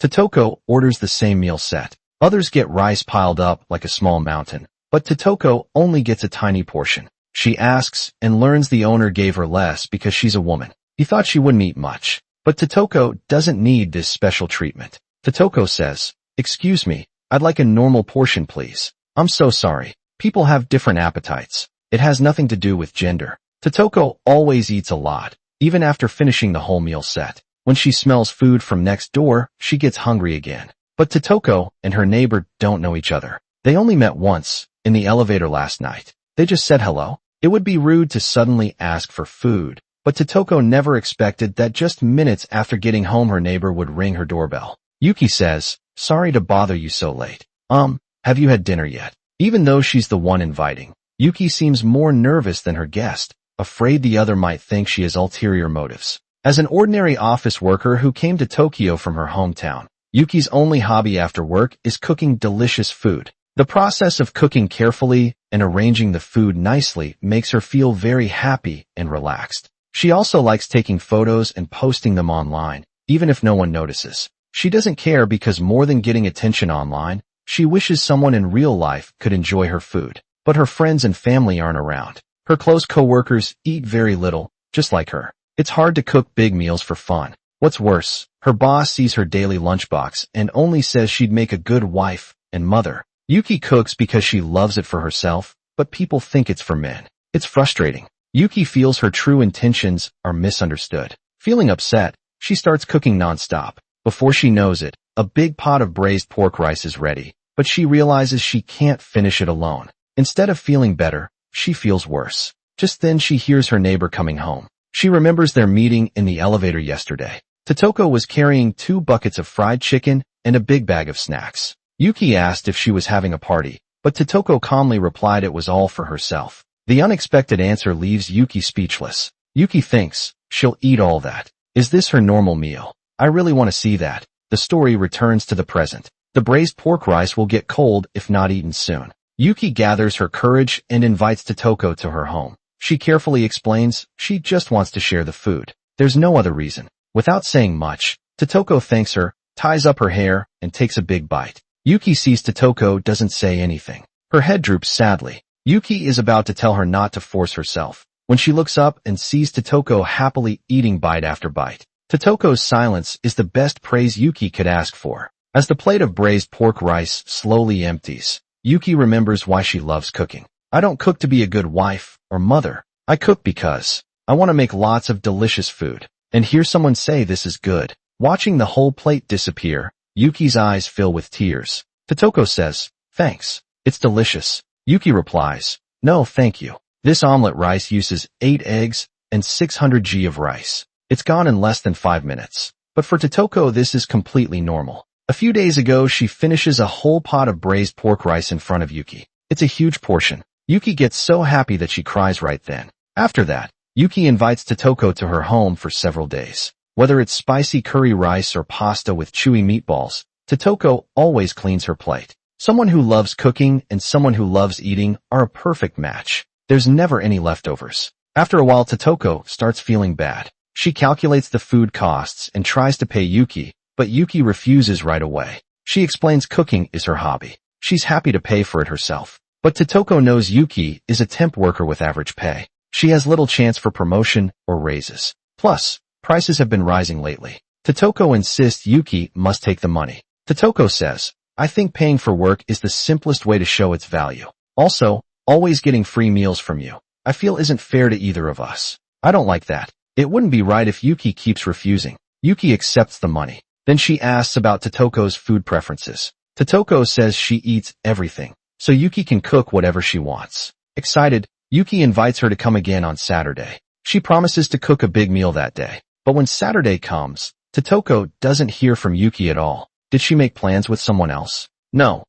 Totoko orders the same meal set. Others get rice piled up like a small mountain, but Totoko only gets a tiny portion. She asks and learns the owner gave her less because she's a woman. He thought she wouldn't eat much, but Totoko doesn't need this special treatment. Totoko says, "Excuse me, I'd like a normal portion please. I'm so sorry. People have different appetites. It has nothing to do with gender." Totoko always eats a lot, even after finishing the whole meal set. When she smells food from next door, she gets hungry again. But Totoko and her neighbor don't know each other. They only met once, in the elevator last night. They just said hello. It would be rude to suddenly ask for food, but Totoko never expected that just minutes after getting home her neighbor would ring her doorbell. Yuki says, "Sorry to bother you so late. Have you had dinner yet?" Even though she's the one inviting, Yuki seems more nervous than her guest, afraid the other might think she has ulterior motives. As an ordinary office worker who came to Tokyo from her hometown, Yuki's only hobby after work is cooking delicious food. The process of cooking carefully and arranging the food nicely makes her feel very happy and relaxed. She also likes taking photos and posting them online, even if no one notices. She doesn't care because more than getting attention online, she wishes someone in real life could enjoy her food. But her friends and family aren't around. Her close coworkers eat very little, just like her. It's hard to cook big meals for fun. What's worse, her boss sees her daily lunchbox and only says she'd make a good wife and mother. Yuki cooks because she loves it for herself, but people think it's for men. It's frustrating. Yuki feels her true intentions are misunderstood. Feeling upset, she starts cooking nonstop. Before she knows it, a big pot of braised pork rice is ready, but she realizes she can't finish it alone. Instead of feeling better, she feels worse. Just then she hears her neighbor coming home. She remembers their meeting in the elevator yesterday. Totoko was carrying 2 buckets of fried chicken and a big bag of snacks. Yuki asked if she was having a party, but Totoko calmly replied it was all for herself. The unexpected answer leaves Yuki speechless. Yuki thinks, she'll eat all that. Is this her normal meal? I really want to see that. The story returns to the present. The braised pork rice will get cold if not eaten soon. Yuki gathers her courage and invites Totoko to her home. She carefully explains she just wants to share the food. There's no other reason. Without saying much, Totoko thanks her, ties up her hair, and takes a big bite. Yuki sees Totoko doesn't say anything. Her head droops sadly. Yuki is about to tell her not to force herself, when she looks up and sees Totoko happily eating bite after bite. Totoko's silence is the best praise Yuki could ask for. As the plate of braised pork rice slowly empties, Yuki remembers why she loves cooking. I don't cook to be a good wife or mother. I cook because I want to make lots of delicious food and hear someone say this is good. Watching the whole plate disappear, Yuki's eyes fill with tears. Totoko says, "Thanks. It's delicious." Yuki replies, "No, thank you. This omelet rice uses 8 eggs and 600 g of rice. It's gone in less than 5 minutes. But for Totoko, this is completely normal." A few days ago, she finishes a whole pot of braised pork rice in front of Yuki. It's a huge portion. Yuki gets so happy that she cries right then. After that, Yuki invites Totoko to her home for several days. Whether it's spicy curry rice or pasta with chewy meatballs, Totoko always cleans her plate. Someone who loves cooking and someone who loves eating are a perfect match. There's never any leftovers. After a while, Totoko starts feeling bad. She calculates the food costs and tries to pay Yuki, but Yuki refuses right away. She explains cooking is her hobby. She's happy to pay for it herself. But Totoko knows Yuki is a temp worker with average pay. She has little chance for promotion or raises. Plus, prices have been rising lately. Totoko insists Yuki must take the money. Totoko says, "I think paying for work is the simplest way to show its value. Also, always getting free meals from you, I feel isn't fair to either of us. I don't like that. It wouldn't be right if Yuki keeps refusing." Yuki accepts the money. Then she asks about Totoko's food preferences. Totoko says she eats everything, so Yuki can cook whatever she wants. Excited, Yuki invites her to come again on Saturday. She promises to cook a big meal that day. But when Saturday comes, Totoko doesn't hear from Yuki at all. Did she make plans with someone else? No,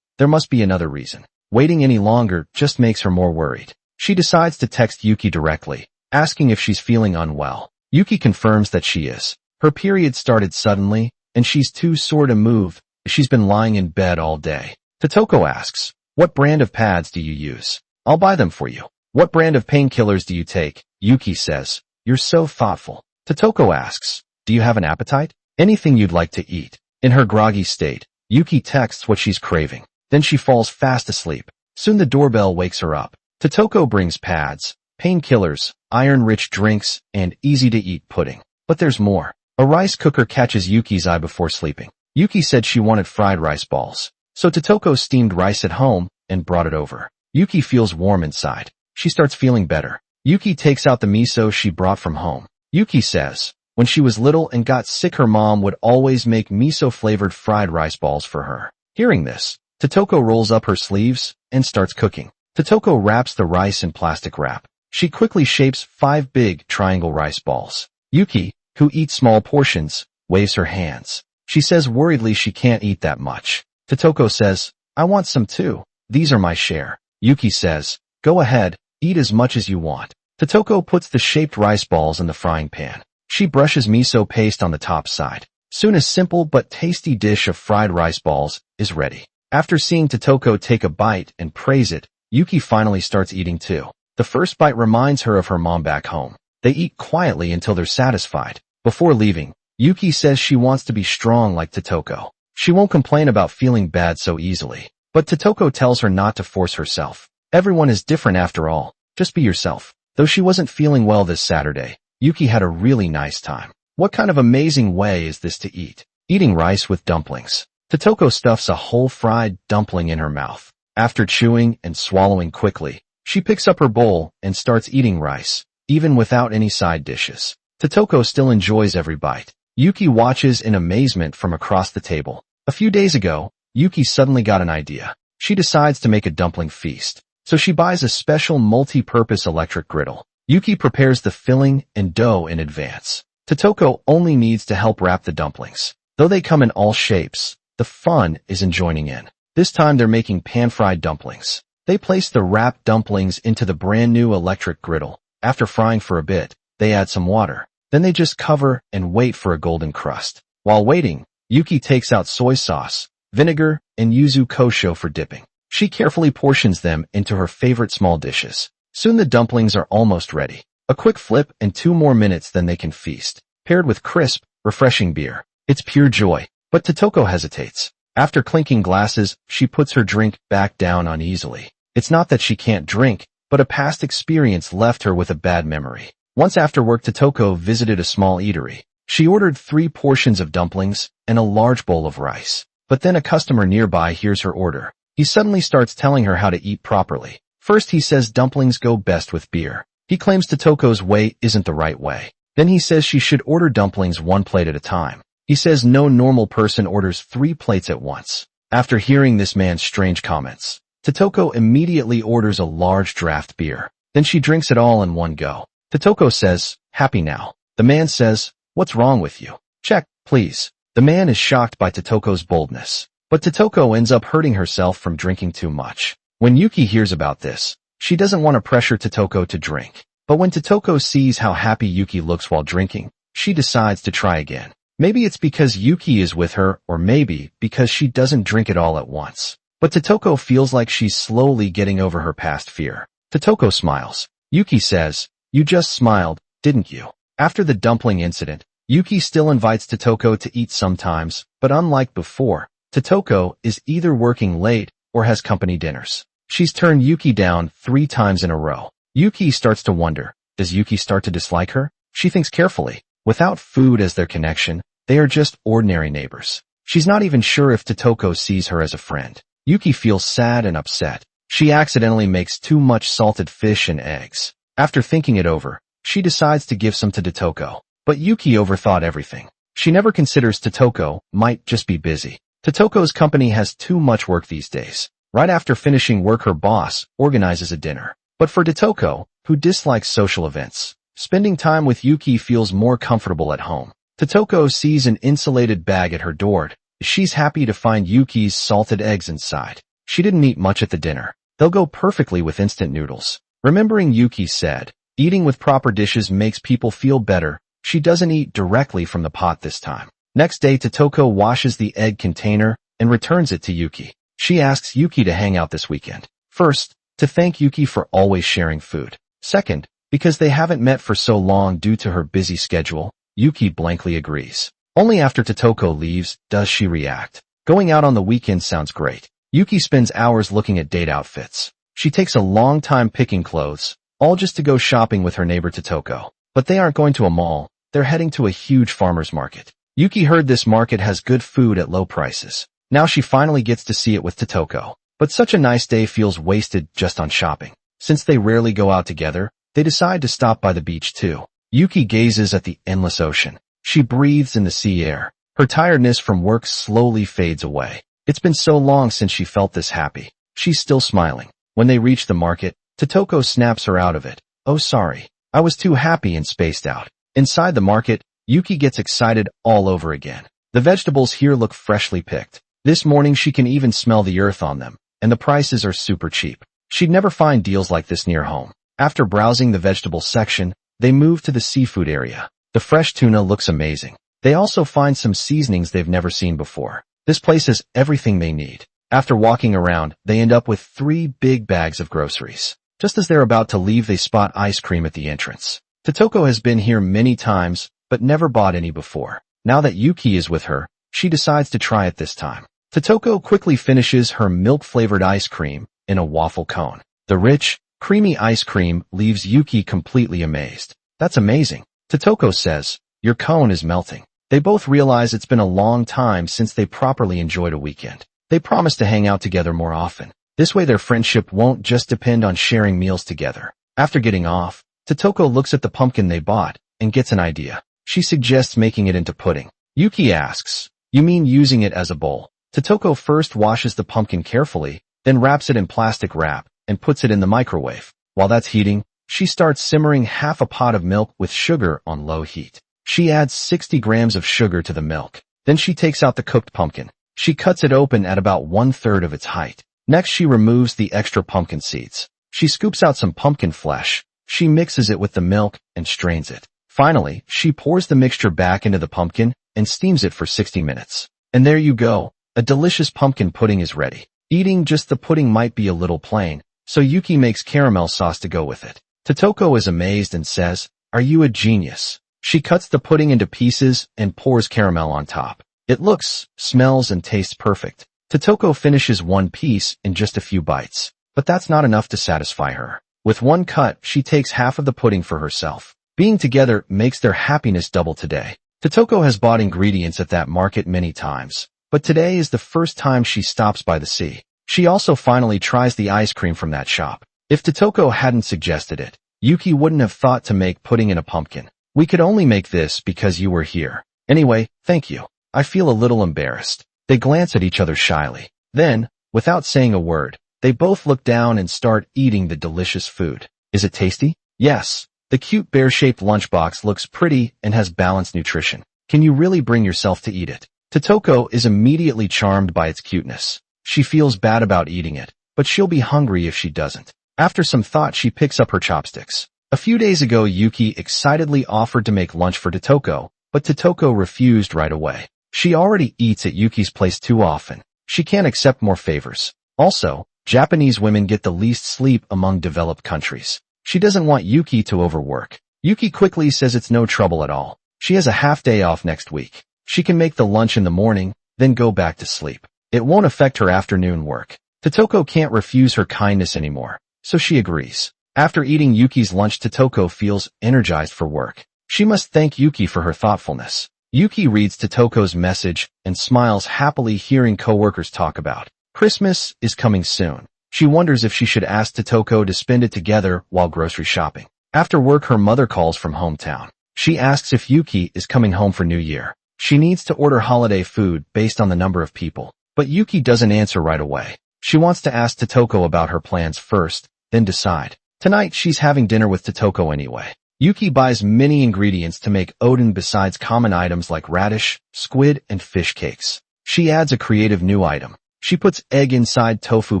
there must be another reason. Waiting any longer just makes her more worried. She decides to text Yuki directly, asking if she's feeling unwell. Yuki confirms that she is. Her period started suddenly, and she's too sore to move. She's been lying in bed all day. Totoko asks, "What brand of pads do you use? I'll buy them for you." "What brand of painkillers do you take?" Yuki says, "You're so thoughtful." Totoko asks, "Do you have an appetite? Anything you'd like to eat?" In her groggy state, Yuki texts what she's craving. Then she falls fast asleep. Soon the doorbell wakes her up. Totoko brings pads, painkillers, iron-rich drinks, and easy-to-eat pudding. But there's more. A rice cooker catches Yuki's eye before sleeping. Yuki said she wanted fried rice balls. So Totoko steamed rice at home and brought it over. Yuki feels warm inside. She starts feeling better. Yuki takes out the miso she brought from home. Yuki says, when she was little and got sick, her mom would always make miso-flavored fried rice balls for her. Hearing this, Totoko rolls up her sleeves and starts cooking. Totoko wraps the rice in plastic wrap. She quickly shapes 5 big triangle rice balls. Yuki, who eats small portions, waves her hands. She says worriedly she can't eat that much. Totoko says, I want some too. These are my share. Yuki says, go ahead, eat as much as you want. Totoko puts the shaped rice balls in the frying pan. She brushes miso paste on the top side. Soon a simple but tasty dish of fried rice balls is ready. After seeing Totoko take a bite and praise it, Yuki finally starts eating too. The first bite reminds her of her mom back home. They eat quietly until they're satisfied. Before leaving, Yuki says she wants to be strong like Totoko. She won't complain about feeling bad so easily. But Totoko tells her not to force herself. Everyone is different after all. Just be yourself. Though she wasn't feeling well this Saturday, Yuki had a really nice time. What kind of amazing way is this to eat? Eating rice with dumplings. Totoko stuffs a whole fried dumpling in her mouth. After chewing and swallowing quickly, she picks up her bowl and starts eating rice, even without any side dishes. Totoko still enjoys every bite. Yuki watches in amazement from across the table. A few days ago, Yuki suddenly got an idea. She decides to make a dumpling feast. So she buys a special multi-purpose electric griddle. Yuki prepares the filling and dough in advance. Totoko only needs to help wrap the dumplings. Though they come in all shapes, the fun is in joining in. This time they're making pan-fried dumplings. They place the wrapped dumplings into the brand new electric griddle. After frying for a bit, they add some water. Then they just cover and wait for a golden crust. While waiting, Yuki takes out soy sauce, vinegar, and yuzu kosho for dipping. She carefully portions them into her favorite small dishes. Soon the dumplings are almost ready. A quick flip and 2 more minutes, then they can feast. Paired with crisp, refreshing beer. It's pure joy. But Totoko hesitates. After clinking glasses, she puts her drink back down uneasily. It's not that she can't drink, but a past experience left her with a bad memory. Once after work, Totoko visited a small eatery. She ordered 3 portions of dumplings and a large bowl of rice. But then a customer nearby hears her order. He suddenly starts telling her how to eat properly. First he says dumplings go best with beer. He claims Totoko's way isn't the right way. Then he says she should order dumplings 1 plate at a time. He says no normal person orders 3 plates at once. After hearing this man's strange comments, Totoko immediately orders a large draft beer. Then she drinks it all in one go. Totoko says, happy now. The man says, what's wrong with you? Check, please. The man is shocked by Totoko's boldness. But Totoko ends up hurting herself from drinking too much. When Yuki hears about this, she doesn't want to pressure Totoko to drink. But when Totoko sees how happy Yuki looks while drinking, she decides to try again. Maybe it's because Yuki is with her, or maybe because she doesn't drink it all at once. But Totoko feels like she's slowly getting over her past fear. Totoko smiles. Yuki says, you just smiled, didn't you? After the dumpling incident, Yuki still invites Totoko to eat sometimes, but unlike before, Totoko is either working late or has company dinners. She's turned Yuki down 3 times in a row. Yuki starts to wonder, does Yuki start to dislike her? She thinks carefully. Without food as their connection, they are just ordinary neighbors. She's not even sure if Totoko sees her as a friend. Yuki feels sad and upset. She accidentally makes too much salted fish and eggs. After thinking it over, she decides to give some to Totoko. But Yuki overthought everything. She never considers Totoko might just be busy. Totoko's company has too much work these days. Right after finishing work, her boss organizes a dinner. But for Totoko, who dislikes social events, spending time with Yuki feels more comfortable at home. Totoko sees an insulated bag at her door. She's happy to find Yuki's salted eggs inside. She didn't eat much at the dinner. They'll go perfectly with instant noodles. Remembering Yuki said, eating with proper dishes makes people feel better, she doesn't eat directly from the pot this time. Next day, Totoko washes the egg container and returns it to Yuki. She asks Yuki to hang out this weekend. First, to thank Yuki for always sharing food. Second, because they haven't met for so long due to her busy schedule, Yuki blankly agrees. Only after Totoko leaves does she react. Going out on the weekend sounds great. Yuki spends hours looking at date outfits. She takes a long time picking clothes, all just to go shopping with her neighbor Totoko. But they aren't going to a mall, they're heading to a huge farmer's market. Yuki heard this market has good food at low prices. Now she finally gets to see it with Totoko. But such a nice day feels wasted just on shopping. Since they rarely go out together, they decide to stop by the beach too. Yuki gazes at the endless ocean. She breathes in the sea air. Her tiredness from work slowly fades away. It's been so long since she felt this happy. She's still smiling. When they reach the market, Totoko snaps her out of it. Oh sorry, I was too happy and spaced out. Inside the market, Yuki gets excited all over again. The vegetables here look freshly picked. This morning she can even smell the earth on them, and the prices are super cheap. She'd never find deals like this near home. After browsing the vegetable section, they move to the seafood area. The fresh tuna looks amazing. They also find some seasonings they've never seen before. This place has everything they need. After walking around, they end up with 3 big bags of groceries. Just as they're about to leave, they spot ice cream at the entrance. Totoko has been here many times, but never bought any before. Now that Yuki is with her, she decides to try it this time. Totoko quickly finishes her milk-flavored ice cream in a waffle cone. The rich, creamy ice cream leaves Yuki completely amazed. That's amazing. Totoko says, your cone is melting. They both realize it's been a long time since they properly enjoyed a weekend. They promise to hang out together more often. This way their friendship won't just depend on sharing meals together. After getting off, Totoko looks at the pumpkin they bought and gets an idea. She suggests making it into pudding. Yuki asks, you mean using it as a bowl? Totoko first washes the pumpkin carefully, then wraps it in plastic wrap and puts it in the microwave. While that's heating, she starts simmering half a pot of milk with sugar on low heat. She adds 60 grams of sugar to the milk. Then she takes out the cooked pumpkin. She cuts it open at about 1/3 of its height. Next she removes the extra pumpkin seeds. She scoops out some pumpkin flesh. She mixes it with the milk and strains it. Finally, she pours the mixture back into the pumpkin and steams it for 60 minutes. And there you go. A delicious pumpkin pudding is ready. Eating just the pudding might be a little plain, so Yuki makes caramel sauce to go with it. Totoko is amazed and says, are you a genius? She cuts the pudding into pieces and pours caramel on top. It looks, smells, and tastes perfect. Totoko finishes one piece in just a few bites. But that's not enough to satisfy her. With one cut, she takes half of the pudding for herself. Being together makes their happiness double today. Totoko has bought ingredients at that market many times, but today is the first time she stops by the sea. She also finally tries the ice cream from that shop. If Totoko hadn't suggested it, Yuki wouldn't have thought to make pudding in a pumpkin. We could only make this because you were here. Anyway, thank you. I feel a little embarrassed. They glance at each other shyly. Then, without saying a word, they both look down and start eating the delicious food. Is it tasty? Yes. The cute bear-shaped lunchbox looks pretty and has balanced nutrition. Can you really bring yourself to eat it? Totoko is immediately charmed by its cuteness. She feels bad about eating it, but she'll be hungry if she doesn't. After some thought, she picks up her chopsticks. A few days ago, Yuki excitedly offered to make lunch for Totoko, but Totoko refused right away. She already eats at Yuki's place too often. She can't accept more favors. Also, Japanese women get the least sleep among developed countries. She doesn't want Yuki to overwork. Yuki quickly says it's no trouble at all. She has a half day off next week. She can make the lunch in the morning, then go back to sleep. It won't affect her afternoon work. Totoko can't refuse her kindness anymore, so she agrees. After eating Yuki's lunch, Totoko feels energized for work. She must thank Yuki for her thoughtfulness. Yuki reads Totoko's message and smiles happily, hearing coworkers talk about Christmas is coming soon. She wonders if she should ask Totoko to spend it together while grocery shopping. After work, her mother calls from hometown. She asks if Yuki is coming home for New Year. She needs to order holiday food based on the number of people, but Yuki doesn't answer right away. She wants to ask Totoko about her plans first, then decide. Tonight, she's having dinner with Totoko anyway. Yuki buys many ingredients to make oden besides common items like radish, squid, and fish cakes. She adds a creative new item. She puts egg inside tofu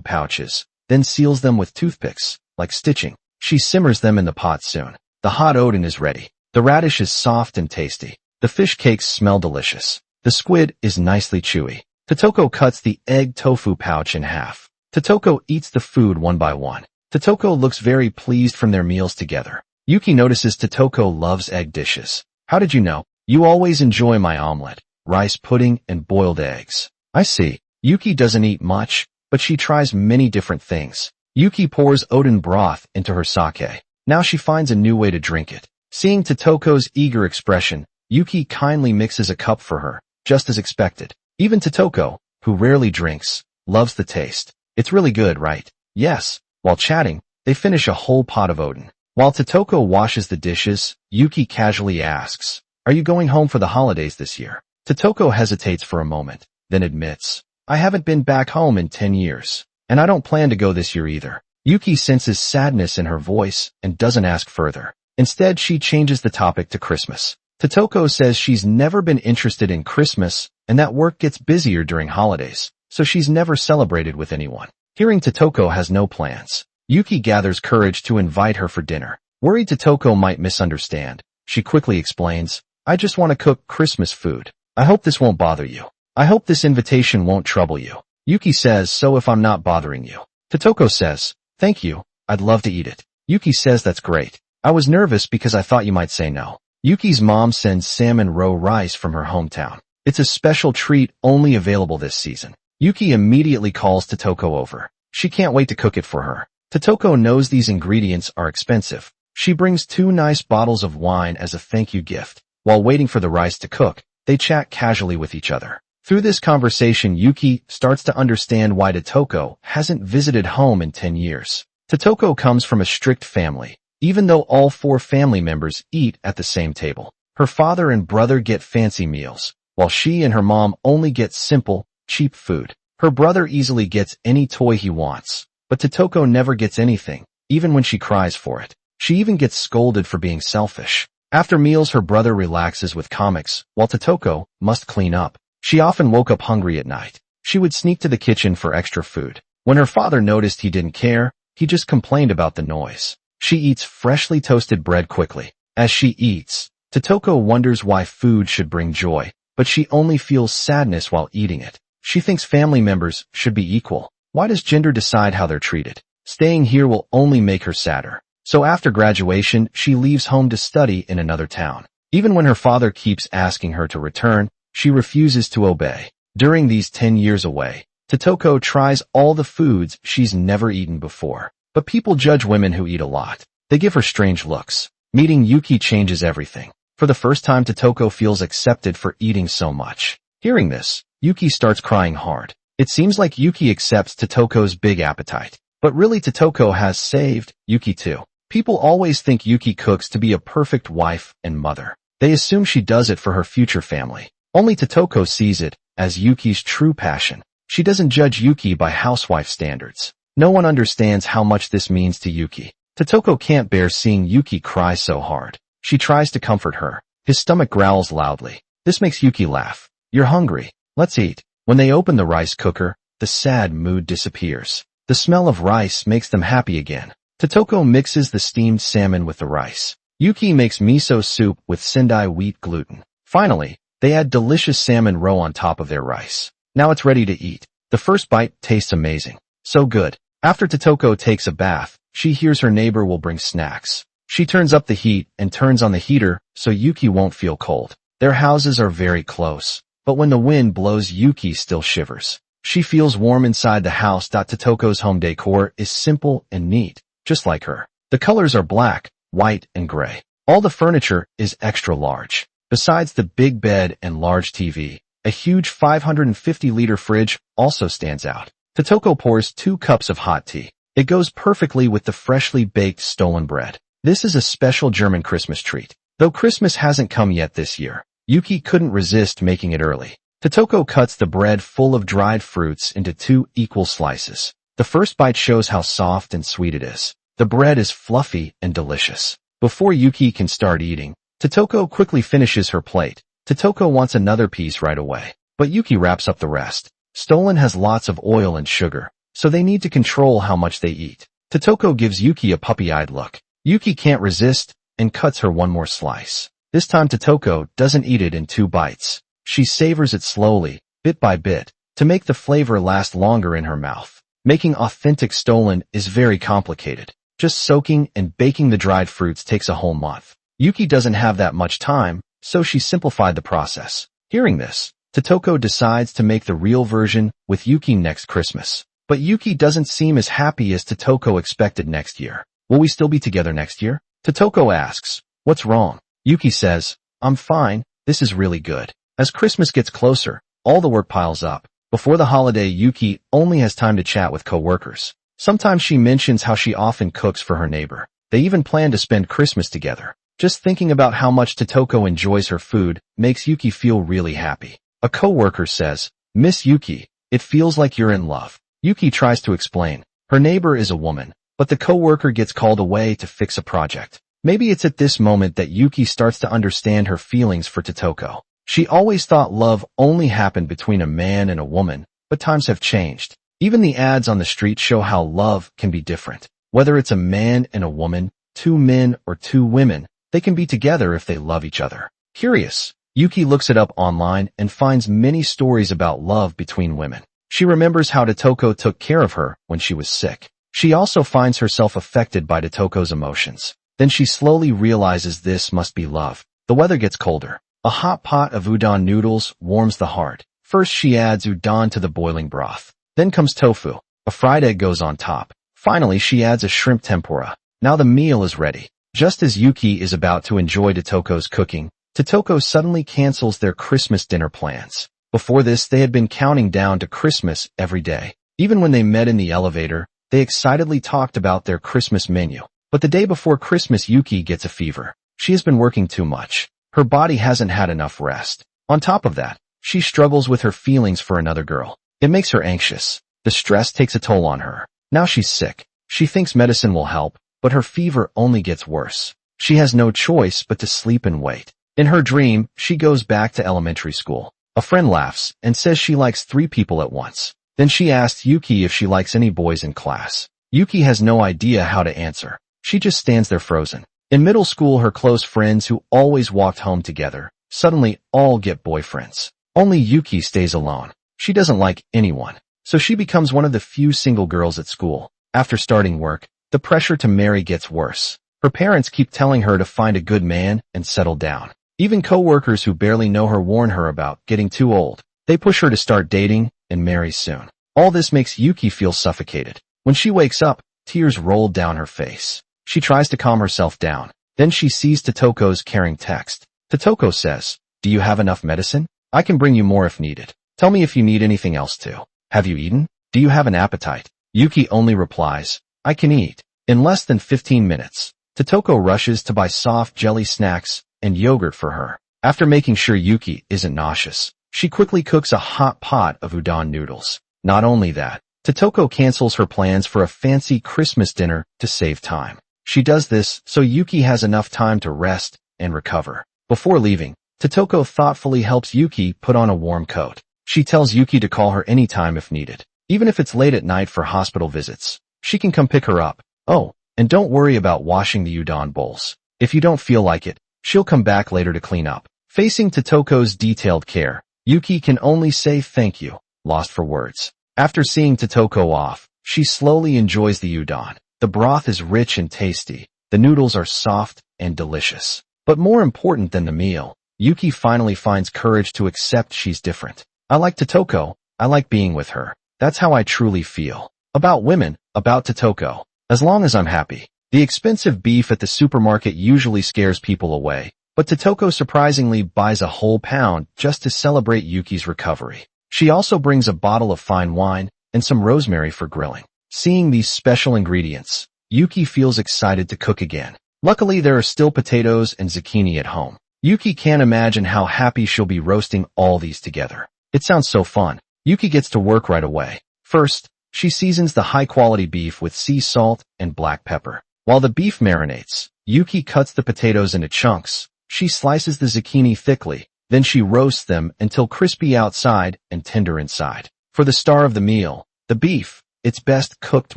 pouches, then seals them with toothpicks, like stitching. She simmers them in the pot soon. The hot oden is ready. The radish is soft and tasty. The fish cakes smell delicious. The squid is nicely chewy. Totoko cuts the egg tofu pouch in half. Totoko eats the food one by one. Totoko looks very pleased from their meals together. Yuki notices Totoko loves egg dishes. How did you know? You always enjoy my omelet. rice pudding, and boiled eggs. I see. Yuki doesn't eat much, but she tries many different things. Yuki pours oden broth into her sake. Now she finds a new way to drink it. Seeing Totoko's eager expression, Yuki kindly mixes a cup for her, just as expected. Even Totoko, who rarely drinks, loves the taste. It's really good, right? Yes. While chatting, they finish a whole pot of oden. While Totoko washes the dishes, Yuki casually asks, "Are you going home for the holidays this year?" Totoko hesitates for a moment, then admits, "I haven't been back home in 10 years, and I don't plan to go this year either." Yuki senses sadness in her voice and doesn't ask further. Instead, she changes the topic to Christmas. Totoko says she's never been interested in Christmas and that work gets busier during holidays, so she's never celebrated with anyone. Hearing Totoko has no plans, Yuki gathers courage to invite her for dinner. Worried Totoko might misunderstand, she quickly explains, "I just want to cook Christmas food. I hope this won't bother you. I hope this invitation won't trouble you." Yuki says, "So if I'm not bothering you." Totoko says, "Thank you, I'd love to eat it." Yuki says, "That's great. I was nervous because I thought you might say no." Yuki's mom sends salmon roe rice from her hometown. It's a special treat only available this season. Yuki immediately calls Totoko over. She can't wait to cook it for her. Totoko knows these ingredients are expensive. She brings 2 nice bottles of wine as a thank you gift. While waiting for the rice to cook, they chat casually with each other. Through this conversation, Yuki starts to understand why Totoko hasn't visited home in 10 years. Totoko comes from a strict family, even though all 4 family members eat at the same table. Her father and brother get fancy meals, while she and her mom only get simple, cheap food. Her brother easily gets any toy he wants, but Totoko never gets anything, even when she cries for it. She even gets scolded for being selfish. After meals, her brother relaxes with comics, while Totoko must clean up. She often woke up hungry at night. She would sneak to the kitchen for extra food. When her father noticed he didn't care, he just complained about the noise. She eats freshly toasted bread quickly. As she eats, Totoko wonders why food should bring joy, but she only feels sadness while eating it. She thinks family members should be equal. Why does gender decide how they're treated? Staying here will only make her sadder. So after graduation, she leaves home to study in another town. Even when her father keeps asking her to return, she refuses to obey. During these 10 years away, Totoko tries all the foods she's never eaten before. But people judge women who eat a lot. They give her strange looks. Meeting Yuki changes everything. For the first time, Totoko feels accepted for eating so much. Hearing this, Yuki starts crying hard. It seems like Yuki accepts Totoko's big appetite. But really, Totoko has saved Yuki too. People always think Yuki cooks to be a perfect wife and mother. They assume she does it for her future family. Only Totoko sees it as Yuki's true passion. She doesn't judge Yuki by housewife standards. No one understands how much this means to Yuki. Totoko can't bear seeing Yuki cry so hard. She tries to comfort her. His stomach growls loudly. This makes Yuki laugh. "You're hungry. Let's eat." When they open the rice cooker, the sad mood disappears. The smell of rice makes them happy again. Totoko mixes the steamed salmon with the rice. Yuki makes miso soup with sendai wheat gluten. Finally, they add delicious salmon roe on top of their rice. Now it's ready to eat. The first bite tastes amazing. So good. After Totoko takes a bath, she hears her neighbor will bring snacks. She turns up the heat and turns on the heater so Yuki won't feel cold. Their houses are very close, but when the wind blows, Yuki still shivers. She feels warm inside the house. Totoko's home decor is simple and neat, just like her. The colors are black, white, and gray. All the furniture is extra large. Besides the big bed and large TV, a huge 550-liter fridge also stands out. Totoko pours 2 cups of hot tea. It goes perfectly with the freshly baked stolen bread. This is a special German Christmas treat. Though Christmas hasn't come yet this year, Yuki couldn't resist making it early. Totoko cuts the bread full of dried fruits into 2 equal slices. The first bite shows how soft and sweet it is. The bread is fluffy and delicious. Before Yuki can start eating, Totoko quickly finishes her plate. Totoko wants another piece right away, but Yuki wraps up the rest. Stolen has lots of oil and sugar, so they need to control how much they eat. Totoko gives Yuki a puppy-eyed look. Yuki can't resist and cuts her 1 more slice. This time Totoko doesn't eat it in 2 bites. She savors it slowly, bit by bit, to make the flavor last longer in her mouth. Making authentic stolen is very complicated. Just soaking and baking the dried fruits takes a whole month. Yuki doesn't have that much time, so she simplified the process. Hearing this, Totoko decides to make the real version with Yuki next Christmas. But Yuki doesn't seem as happy as Totoko expected next year. Will we still be together next year? Totoko asks. What's wrong? Yuki says, I'm fine, this is really good. As Christmas gets closer, all the work piles up. Before the holiday, Yuki only has time to chat with co-workers. Sometimes she mentions how she often cooks for her neighbor. They even plan to spend Christmas together. Just thinking about how much Totoko enjoys her food makes Yuki feel really happy. A co-worker says, Miss Yuki, it feels like you're in love. Yuki tries to explain. Her neighbor is a woman, but the co-worker gets called away to fix a project. Maybe it's at this moment that Yuki starts to understand her feelings for Totoko. She always thought love only happened between a man and a woman, but times have changed. Even the ads on the street show how love can be different. Whether it's a man and a woman, two men or two women, they can be together if they love each other. Curious, Yuki looks it up online and finds many stories about love between women. She remembers how Totoko took care of her when she was sick. She also finds herself affected by Totoko's emotions. Then she slowly realizes this must be love. The weather gets colder. A hot pot of udon noodles warms the heart. First she adds udon to the boiling broth. Then comes tofu. A fried egg goes on top. Finally she adds a shrimp tempura. Now the meal is ready. Just as Yuki is about to enjoy Totoko's cooking, Totoko suddenly cancels their Christmas dinner plans. Before this, they had been counting down to Christmas every day. Even when they met in the elevator, they excitedly talked about their Christmas menu. But the day before Christmas, Yuki gets a fever. She has been working too much. Her body hasn't had enough rest. On top of that, she struggles with her feelings for another girl. It makes her anxious. The stress takes a toll on her. Now she's sick. She thinks medicine will help, but her fever only gets worse. She has no choice but to sleep and wait. In her dream, she goes back to elementary school. A friend laughs and says she likes 3 people at once. Then she asks Yuki if she likes any boys in class. Yuki has no idea how to answer. She just stands there frozen. In middle school, her close friends who always walked home together suddenly all get boyfriends. Only Yuki stays alone. She doesn't like anyone, so she becomes one of the few single girls at school. After starting work, the pressure to marry gets worse. Her parents keep telling her to find a good man and settle down. Even co-workers who barely know her warn her about getting too old. They push her to start dating and marry soon. All this makes Yuki feel suffocated. When she wakes up, tears roll down her face. She tries to calm herself down. Then she sees Totoko's caring text. Totoko says, Do you have enough medicine? I can bring you more if needed. Tell me if you need anything else too. Have you eaten? Do you have an appetite? Yuki only replies, I can eat. In less than 15 minutes, Totoko rushes to buy soft jelly snacks and yogurt for her. After making sure Yuki isn't nauseous, she quickly cooks a hot pot of udon noodles. Not only that, Totoko cancels her plans for a fancy Christmas dinner to save time. She does this so Yuki has enough time to rest and recover. Before leaving, Totoko thoughtfully helps Yuki put on a warm coat. She tells Yuki to call her anytime if needed. Even if it's late at night for hospital visits, she can come pick her up. Oh, and don't worry about washing the udon bowls. If you don't feel like it, she'll come back later to clean up. Facing Totoko's detailed care, Yuki can only say thank you, lost for words. After seeing Totoko off, she slowly enjoys the udon. The broth is rich and tasty. The noodles are soft and delicious. But more important than the meal, Yuki finally finds courage to accept she's different. I like Totoko. I like being with her. That's how I truly feel. About women, about Totoko. As long as I'm happy. The expensive beef at the supermarket usually scares people away, but Totoko surprisingly buys a whole pound just to celebrate Yuki's recovery. She also brings a bottle of fine wine and some rosemary for grilling. Seeing these special ingredients, Yuki feels excited to cook again. Luckily, there are still potatoes and zucchini at home. Yuki can't imagine how happy she'll be roasting all these together. It sounds so fun. Yuki gets to work right away. First, she seasons the high-quality beef with sea salt and black pepper. While the beef marinates, Yuki cuts the potatoes into chunks. She slices the zucchini thickly. Then she roasts them until crispy outside and tender inside. For the star of the meal, the beef, it's best cooked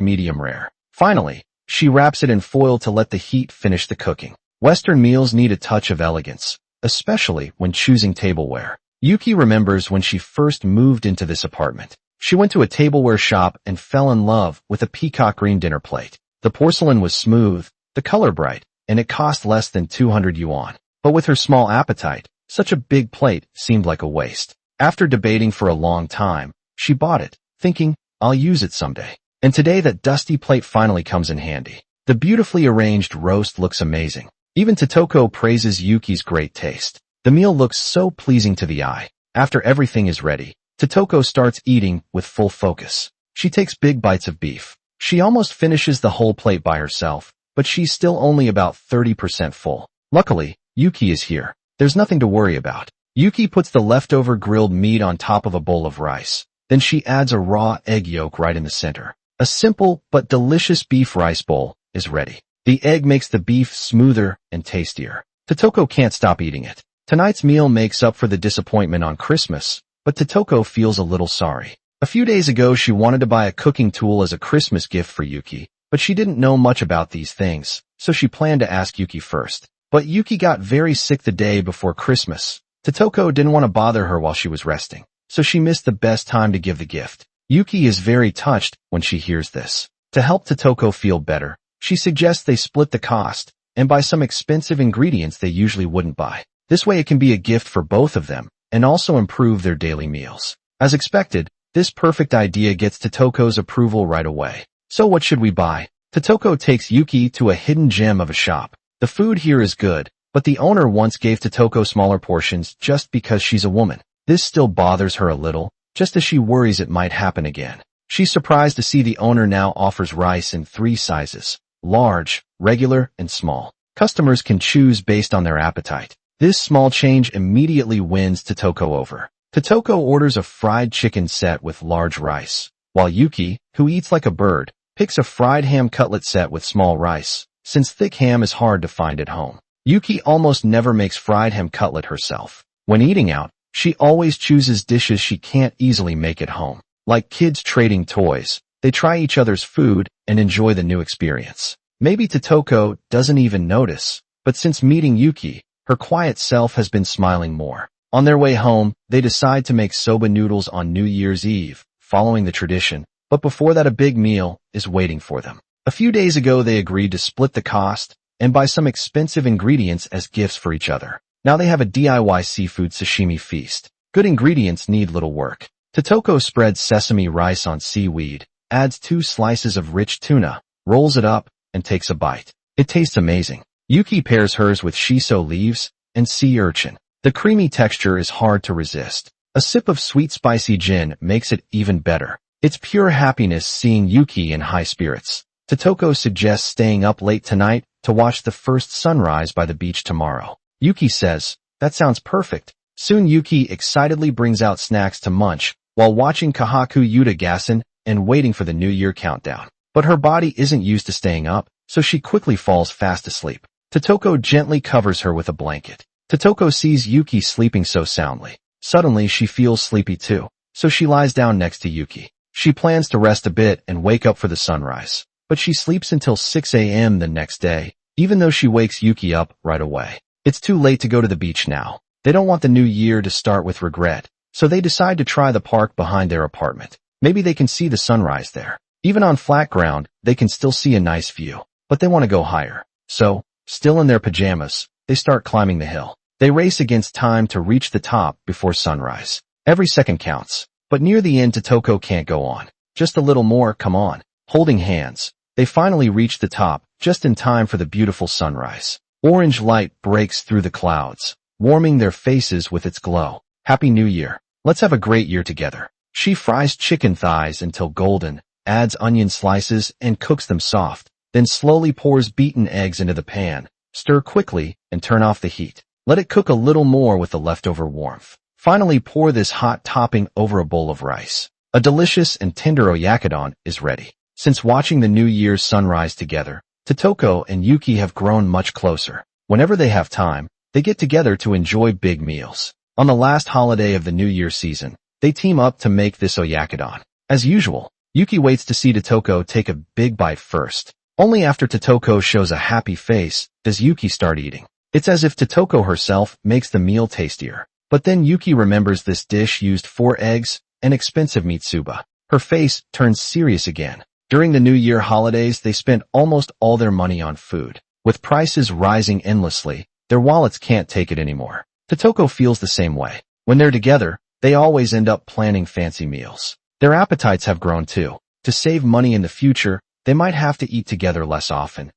medium rare. Finally, she wraps it in foil to let the heat finish the cooking. Western meals need a touch of elegance, especially when choosing tableware. Yuki remembers when she first moved into this apartment. She went to a tableware shop and fell in love with a peacock green dinner plate. The porcelain was smooth, the color bright, and it cost less than 200 yuan. But with her small appetite, such a big plate seemed like a waste. After debating for a long time, she bought it, thinking, I'll use it someday. And today that dusty plate finally comes in handy. The beautifully arranged roast looks amazing. Even Totoko praises Yuki's great taste. The meal looks so pleasing to the eye. After everything is ready, Totoko starts eating with full focus. She takes big bites of beef. She almost finishes the whole plate by herself, but she's still only about 30% full. Luckily, Yuki is here. There's nothing to worry about. Yuki puts the leftover grilled meat on top of a bowl of rice. Then she adds a raw egg yolk right in the center. A simple but delicious beef rice bowl is ready. The egg makes the beef smoother and tastier. Totoko can't stop eating it. Tonight's meal makes up for the disappointment on Christmas, but Totoko feels a little sorry. A few days ago she wanted to buy a cooking tool as a Christmas gift for Yuki, but she didn't know much about these things, so she planned to ask Yuki first. But Yuki got very sick the day before Christmas. Totoko didn't want to bother her while she was resting, so she missed the best time to give the gift. Yuki is very touched when she hears this. To help Totoko feel better, she suggests they split the cost and buy some expensive ingredients they usually wouldn't buy. This way it can be a gift for both of them and also improve their daily meals. As expected, this perfect idea gets Totoko's approval right away. So what should we buy? Totoko takes Yuki to a hidden gem of a shop. The food here is good, but the owner once gave Totoko smaller portions just because she's a woman. This still bothers her a little, just as she worries it might happen again. She's surprised to see the owner now offers rice in 3 sizes: large, regular, and small. Customers can choose based on their appetite. This small change immediately wins Totoko over. Totoko orders a fried chicken set with large rice, while Yuki, who eats like a bird, picks a fried ham cutlet set with small rice, since thick ham is hard to find at home. Yuki almost never makes fried ham cutlet herself. When eating out, she always chooses dishes she can't easily make at home. Like kids trading toys, they try each other's food and enjoy the new experience. Maybe Totoko doesn't even notice, but since meeting Yuki, her quiet self has been smiling more. On their way home, they decide to make soba noodles on New Year's Eve, following the tradition, but before that a big meal is waiting for them. A few days ago they agreed to split the cost and buy some expensive ingredients as gifts for each other. Now they have a DIY seafood sashimi feast. Good ingredients need little work. Totoko spreads sesame rice on seaweed, adds 2 slices of rich tuna, rolls it up, and takes a bite. It tastes amazing. Yuki pairs hers with shiso leaves and sea urchin. The creamy texture is hard to resist. A sip of sweet spicy gin makes it even better. It's pure happiness seeing Yuki in high spirits. Totoko suggests staying up late tonight to watch the first sunrise by the beach tomorrow. Yuki says, that sounds perfect. Soon Yuki excitedly brings out snacks to munch while watching Kahaku Yuta Gassen and waiting for the New Year countdown. But her body isn't used to staying up, so she quickly falls fast asleep. Totoko gently covers her with a blanket. Totoko sees Yuki sleeping so soundly. Suddenly she feels sleepy too, so she lies down next to Yuki. She plans to rest a bit and wake up for the sunrise, but she sleeps until 6 a.m. the next day, even though she wakes Yuki up right away. It's too late to go to the beach now. They don't want the new year to start with regret, so they decide to try the park behind their apartment. Maybe they can see the sunrise there. Even on flat ground, they can still see a nice view, but they want to go higher. So, still in their pajamas, they start climbing the hill. They race against time to reach the top before sunrise. Every second counts, but near the end Totoko can't go on. Just a little more, come on. Holding hands, they finally reach the top, just in time for the beautiful sunrise. Orange light breaks through the clouds, warming their faces with its glow. Happy New Year. Let's have a great year together. She fries chicken thighs until golden, adds onion slices and cooks them soft, then slowly pours beaten eggs into the pan. Stir quickly and turn off the heat. Let it cook a little more with the leftover warmth. Finally pour this hot topping over a bowl of rice. A delicious and tender oyakodon is ready. Since watching the New Year's sunrise together, Totoko and Yuki have grown much closer. Whenever they have time, they get together to enjoy big meals. On the last holiday of the New Year season, they team up to make this oyakodon. As usual, Yuki waits to see Totoko take a big bite first. Only after Totoko shows a happy face does Yuki start eating. It's as if Totoko herself makes the meal tastier. But then Yuki remembers this dish used 4 eggs and expensive mitsuba. Her face turns serious again. During the New Year holidays, they spent almost all their money on food. With prices rising endlessly, their wallets can't take it anymore. Totoko feels the same way. When they're together, they always end up planning fancy meals. Their appetites have grown too. To save money in the future, they might have to eat together less often.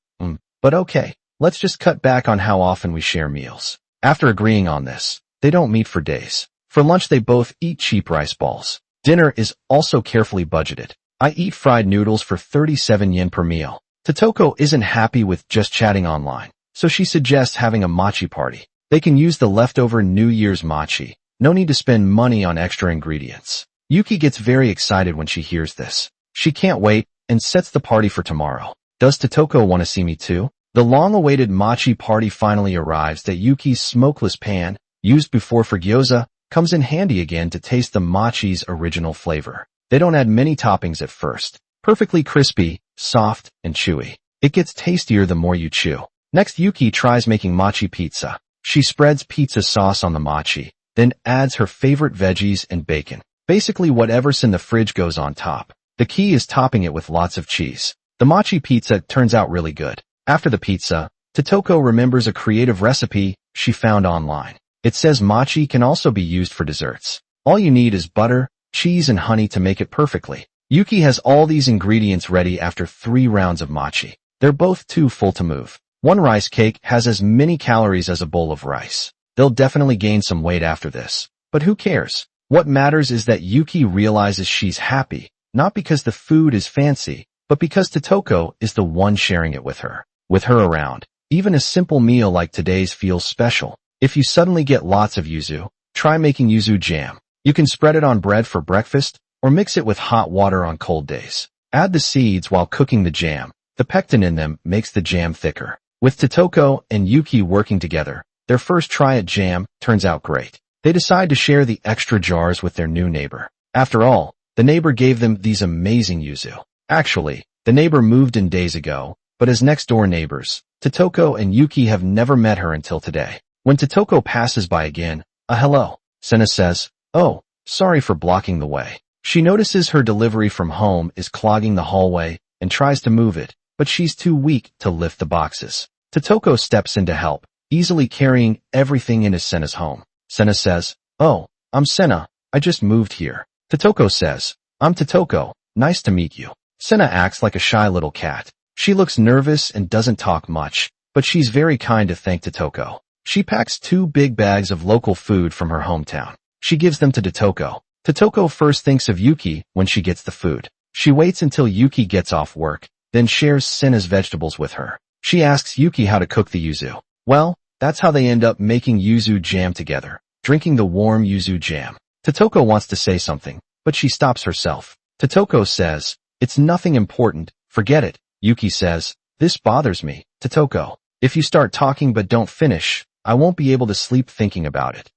But okay, let's just cut back on how often we share meals. After agreeing on this, they don't meet for days. For lunch they both eat cheap rice balls. Dinner is also carefully budgeted. I eat fried noodles for 37 yen per meal. Totoko isn't happy with just chatting online, so she suggests having a mochi party. They can use the leftover New Year's mochi. No need to spend money on extra ingredients. Yuki gets very excited when she hears this. She can't wait and sets the party for tomorrow. Does Totoko want to see me too? The long-awaited mochi party finally arrives that Yuki's smokeless pan, used before for gyoza, comes in handy again to taste the mochi's original flavor. They don't add many toppings at first. Perfectly crispy, soft, and chewy. It gets tastier the more you chew. Next, Yuki tries making mochi pizza. She spreads pizza sauce on the mochi, then adds her favorite veggies and bacon. Basically whatever's in the fridge goes on top. The key is topping it with lots of cheese. The mochi pizza turns out really good. After the pizza, Totoko remembers a creative recipe she found online. It says mochi can also be used for desserts. All you need is butter, cheese, and honey to make it perfectly. Yuki has all these ingredients ready after 3 rounds of mochi. They're both too full to move. One rice cake has as many calories as a bowl of rice. They'll definitely gain some weight after this. But who cares? What matters is that Yuki realizes she's happy, not because the food is fancy, but because Totoko is the one sharing it with her. With her around, even a simple meal like today's feels special. If you suddenly get lots of yuzu, try making yuzu jam. You can spread it on bread for breakfast, or mix it with hot water on cold days. Add the seeds while cooking the jam. The pectin in them makes the jam thicker. With Totoko and Yuki working together, their first try at jam turns out great. They decide to share the extra jars with their new neighbor. After all, the neighbor gave them these amazing yuzu. Actually, the neighbor moved in days ago, but as next-door neighbors, Totoko and Yuki have never met her until today. When Totoko passes by again, hello, Sena says, "Oh, sorry for blocking the way." She notices her delivery from home is clogging the hallway and tries to move it, but she's too weak to lift the boxes. Totoko steps in to help, easily carrying everything into Sena's home. Sena says, "Oh, I'm Sena, I just moved here." Totoko says, "I'm Totoko, nice to meet you." Sena acts like a shy little cat. She looks nervous and doesn't talk much, but she's very kind to thank Totoko. She packs 2 big bags of local food from her hometown. She gives them to Totoko. Totoko first thinks of Yuki when she gets the food. She waits until Yuki gets off work, then shares Sena's vegetables with her. She asks Yuki how to cook the yuzu. Well, that's how they end up making yuzu jam together, drinking the warm yuzu jam. Totoko wants to say something, but she stops herself. Totoko says, "It's nothing important, forget it." Yuki says, "This bothers me, Totoko. If you start talking but don't finish, I won't be able to sleep thinking about it."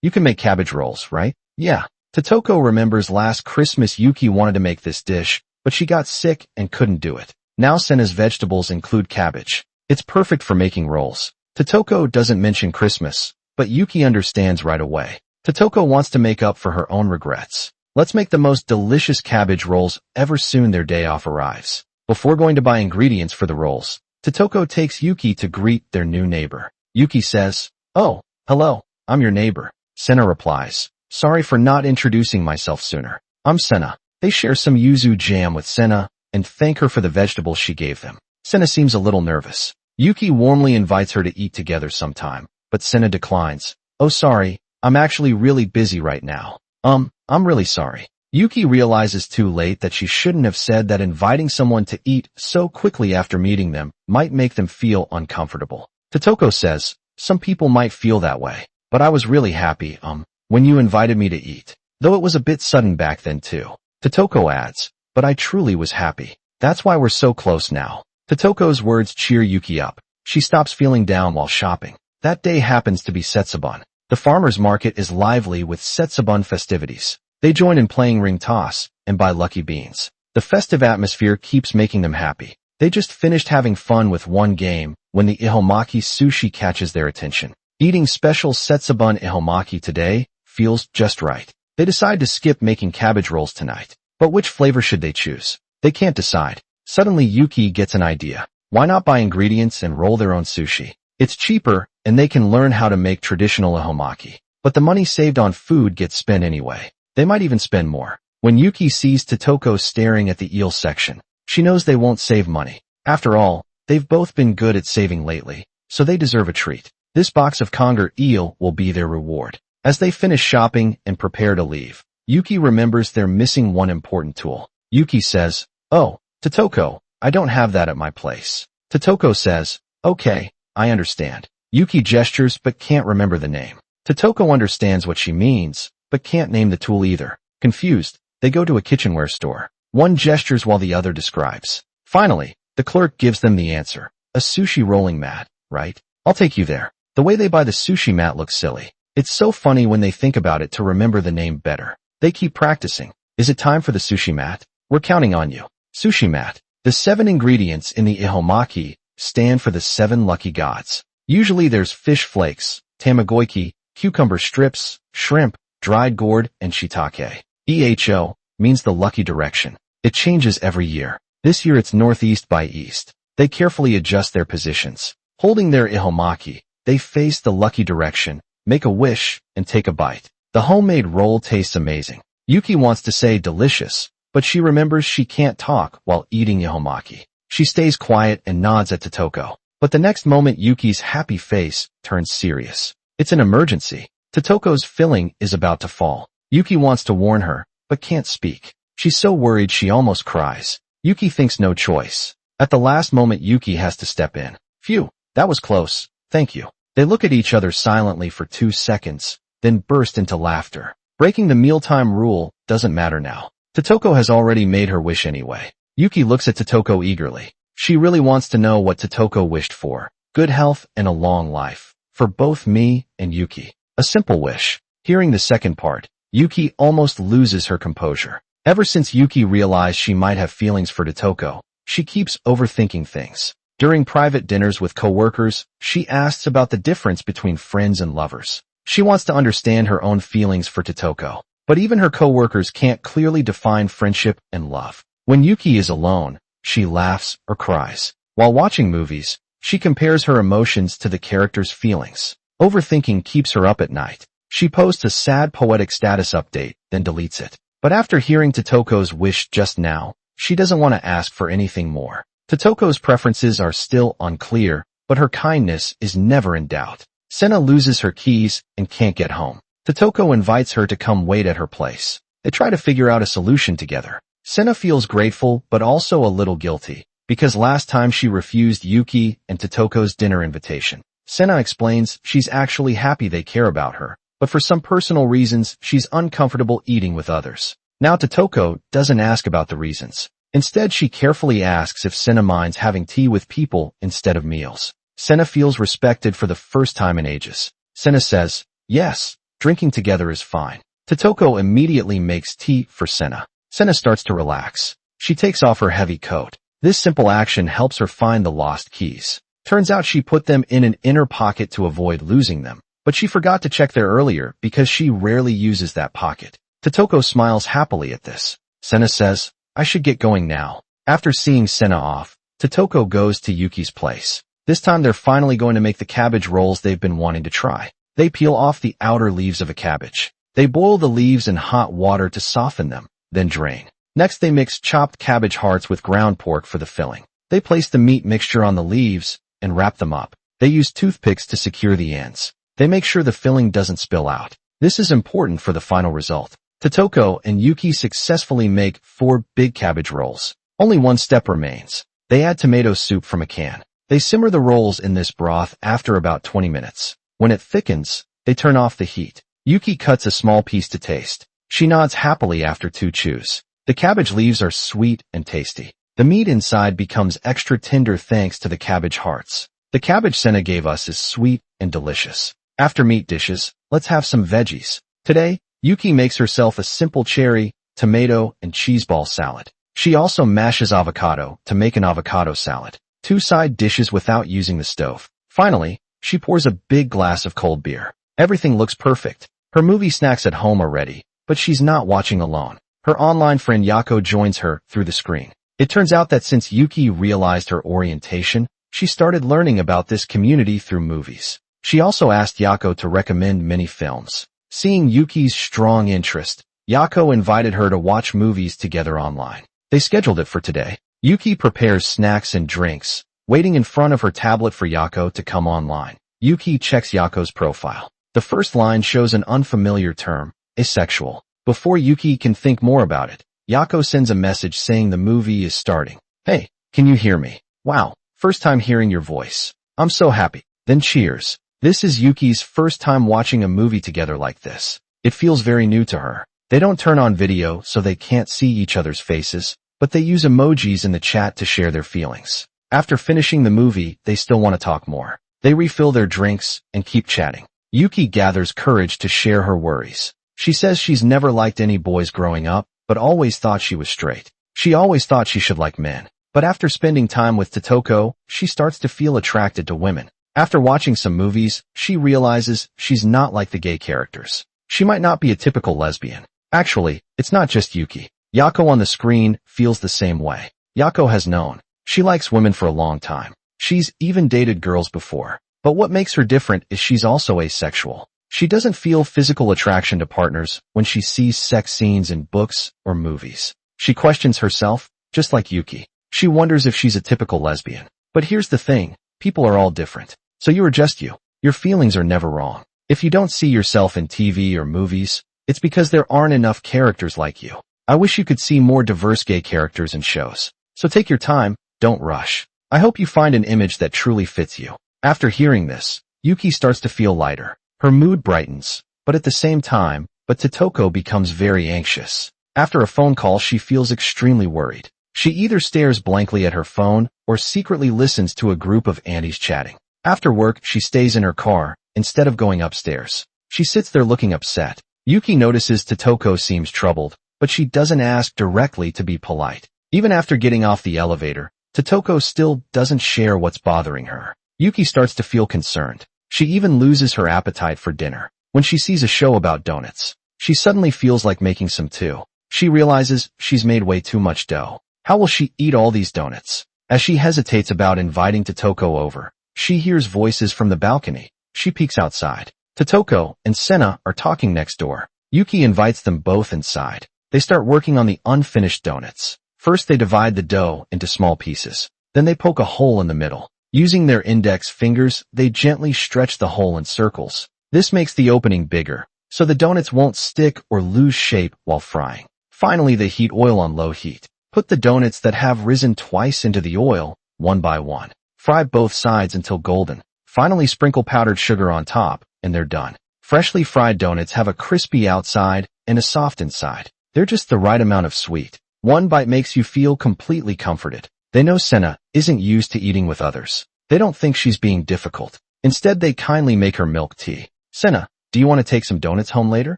You can make cabbage rolls, right? Yeah. Totoko remembers last Christmas Yuki wanted to make this dish, but she got sick and couldn't do it. Now Sena's vegetables include cabbage. It's perfect for making rolls. Totoko doesn't mention Christmas, but Yuki understands right away. Totoko wants to make up for her own regrets. Let's make the most delicious cabbage rolls ever. Soon their day off arrives. Before going to buy ingredients for the rolls, Totoko takes Yuki to greet their new neighbor. Yuki says, "Oh, hello, I'm your neighbor." Sena replies, "Sorry for not introducing myself sooner. I'm Sena." They share some yuzu jam with Sena and thank her for the vegetables she gave them. Sena seems a little nervous. Yuki warmly invites her to eat together sometime, but Sena declines. "Oh sorry, I'm actually really busy right now." I'm really sorry." Yuki realizes too late that she shouldn't have said that inviting someone to eat so quickly after meeting them might make them feel uncomfortable. Totoko says, "Some people might feel that way, but I was really happy, when you invited me to eat. Though it was a bit sudden back then too." Totoko adds, "But I truly was happy. That's why we're so close now." Totoko's words cheer Yuki up. She stops feeling down while shopping. That day happens to be Setsubun. The farmer's market is lively with Setsubun festivities. They join in playing ring toss and buy lucky beans. The festive atmosphere keeps making them happy. They just finished having fun with one game when the ihomaki sushi catches their attention. Eating special Setsubun ihomaki today feels just right. They decide to skip making cabbage rolls tonight. But which flavor should they choose? They can't decide. Suddenly Yuki gets an idea. Why not buy ingredients and roll their own sushi? It's cheaper, and they can learn how to make traditional ihomaki. but the money saved on food gets spent anyway. They might even spend more. When Yuki sees Totoko staring at the eel section, she knows they won't save money. After all, they've both been good at saving lately, so they deserve a treat. This box of conger eel will be their reward. As they finish shopping and prepare to leave, Yuki remembers they're missing one important tool. Yuki says, "Oh, Totoko, I don't have that at my place." Totoko says, "Okay, I understand." Yuki gestures but can't remember the name. Totoko understands what she means, but can't name the tool either. Confused, they go to a kitchenware store. One gestures while the other describes. Finally, the clerk gives them the answer. A sushi rolling mat, right? I'll take you there. The way they buy the sushi mat looks silly. It's so funny when they think about it to remember the name better. They keep practicing. Is it time for the sushi mat? We're counting on you. Sushi mat. The 7 ingredients in the ihomaki stand for the 7 lucky gods. Usually there's fish flakes, tamagoyaki, cucumber strips, shrimp, dried gourd, and shiitake. EHO means the lucky direction. It changes every year. This year it's northeast by east. They carefully adjust their positions. Holding their ihomaki, they face the lucky direction, make a wish, and take a bite. The homemade roll tastes amazing. Yuki wants to say delicious, but she remembers she can't talk while eating ihomaki. She stays quiet and nods at Totoko. But the next moment Yuki's happy face turns serious. It's an emergency. Totoko's filling is about to fall. Yuki wants to warn her, but can't speak. She's so worried she almost cries. Yuki thinks no choice. At the last moment Yuki has to step in. Phew, that was close. Thank you. They look at each other silently for 2 seconds, then burst into laughter. Breaking the mealtime rule doesn't matter now. Totoko has already made her wish anyway. Yuki looks at Totoko eagerly. She really wants to know what Totoko wished for. Good health and a long life. For both me and Yuki. A simple wish. Hearing the second part, Yuki almost loses her composure. Ever since Yuki realized she might have feelings for Totoko, she keeps overthinking things. During private dinners with coworkers, she asks about the difference between friends and lovers. She wants to understand her own feelings for Totoko. But even her coworkers can't clearly define friendship and love. When Yuki is alone, she laughs or cries. While watching movies, she compares her emotions to the character's feelings. Overthinking keeps her up at night. She posts a sad poetic status update, then deletes it. But after hearing Totoko's wish just now, she doesn't want to ask for anything more. Totoko's preferences are still unclear, but her kindness is never in doubt. Senna loses her keys and can't get home. Totoko invites her to come wait at her place. They try to figure out a solution together. Senna feels grateful but also a little guilty, because last time she refused Yuki and Totoko's dinner invitation. Senna explains she's actually happy they care about her, but for some personal reasons she's uncomfortable eating with others. Now Totoko doesn't ask about the reasons. Instead she carefully asks if Senna minds having tea with people instead of meals. Senna feels respected for the first time in ages. Senna says, yes, drinking together is fine. Totoko immediately makes tea for Senna. Senna starts to relax. She takes off her heavy coat. This simple action helps her find the lost keys. Turns out she put them in an inner pocket to avoid losing them, but she forgot to check there earlier because she rarely uses that pocket. Totoko smiles happily at this. Senna says, I should get going now. After seeing Senna off, Totoko goes to Yuki's place. This time they're finally going to make the cabbage rolls they've been wanting to try. They peel off the outer leaves of a cabbage. They boil the leaves in hot water to soften them, then drain. Next they mix chopped cabbage hearts with ground pork for the filling. They place the meat mixture on the leaves and wrap them up. They use toothpicks to secure the ends. They make sure the filling doesn't spill out. This is important for the final result. Totoko and Yuki successfully make 4 big cabbage rolls. Only one step remains. They add tomato soup from a can. They simmer the rolls in this broth after about 20 minutes. When it thickens, they turn off the heat. Yuki cuts a small piece to taste. She nods happily after 2 chews. The cabbage leaves are sweet and tasty. The meat inside becomes extra tender thanks to the cabbage hearts. The cabbage Senna gave us is sweet and delicious. After meat dishes, let's have some veggies. Today, Yuki makes herself a simple cherry, tomato, and cheese ball salad. She also mashes avocado to make an avocado salad. 2 side dishes without using the stove. Finally, she pours a big glass of cold beer. Everything looks perfect. Her movie snacks at home are ready, but she's not watching alone. Her online friend Yako joins her through the screen. It turns out that since Yuki realized her orientation, she started learning about this community through movies. She also asked Yako to recommend many films. Seeing Yuki's strong interest, Yako invited her to watch movies together online. They scheduled it for today. Yuki prepares snacks and drinks, waiting in front of her tablet for Yako to come online. Yuki checks Yako's profile. The first line shows an unfamiliar term, asexual. Before Yuki can think more about it, Yako sends a message saying the movie is starting. Hey, can you hear me? Wow, first time hearing your voice. I'm so happy. Then cheers. This is Yuki's first time watching a movie together like this. It feels very new to her. They don't turn on video so they can't see each other's faces, but they use emojis in the chat to share their feelings. After finishing the movie, they still want to talk more. They refill their drinks and keep chatting. Yuki gathers courage to share her worries. She says she's never liked any boys growing up, but always thought she was straight. She always thought she should like men. But after spending time with Totoko, she starts to feel attracted to women. After watching some movies, she realizes she's not like the gay characters. She might not be a typical lesbian. Actually, it's not just Yuki. Yako on the screen feels the same way. Yako has known. She likes women for a long time. She's even dated girls before. But what makes her different is she's also asexual. She doesn't feel physical attraction to partners when she sees sex scenes in books or movies. She questions herself, just like Yuki. She wonders if she's a typical lesbian. But here's the thing, people are all different. So you are just you. Your feelings are never wrong. If you don't see yourself in TV or movies, it's because there aren't enough characters like you. I wish you could see more diverse gay characters in shows. So take your time, don't rush. I hope you find an image that truly fits you. After hearing this, Yuki starts to feel lighter. Her mood brightens, but at the same time, Totoko becomes very anxious. After a phone call, she feels extremely worried. She either stares blankly at her phone or secretly listens to a group of aunties chatting. After work, she stays in her car, instead of going upstairs. She sits there looking upset. Yuki notices Totoko seems troubled, but she doesn't ask directly to be polite. Even after getting off the elevator, Totoko still doesn't share what's bothering her. Yuki starts to feel concerned. She even loses her appetite for dinner. When she sees a show about donuts, she suddenly feels like making some too. She realizes she's made way too much dough. How will she eat all these donuts? As she hesitates about inviting Totoko over, she hears voices from the balcony. She peeks outside. Totoko and Senna are talking next door. Yuki invites them both inside. They start working on the unfinished donuts. First they divide the dough into small pieces. Then they poke a hole in the middle. Using their index fingers, they gently stretch the hole in circles. This makes the opening bigger, so the donuts won't stick or lose shape while frying. Finally, they heat oil on low heat. Put the donuts that have risen twice into the oil, one by one. Fry both sides until golden. Finally, sprinkle powdered sugar on top, and they're done. Freshly fried donuts have a crispy outside and a soft inside. They're just the right amount of sweet. One bite makes you feel completely comforted. They know Senna isn't used to eating with others. They don't think she's being difficult. Instead, they kindly make her milk tea. Senna, do you want to take some donuts home later?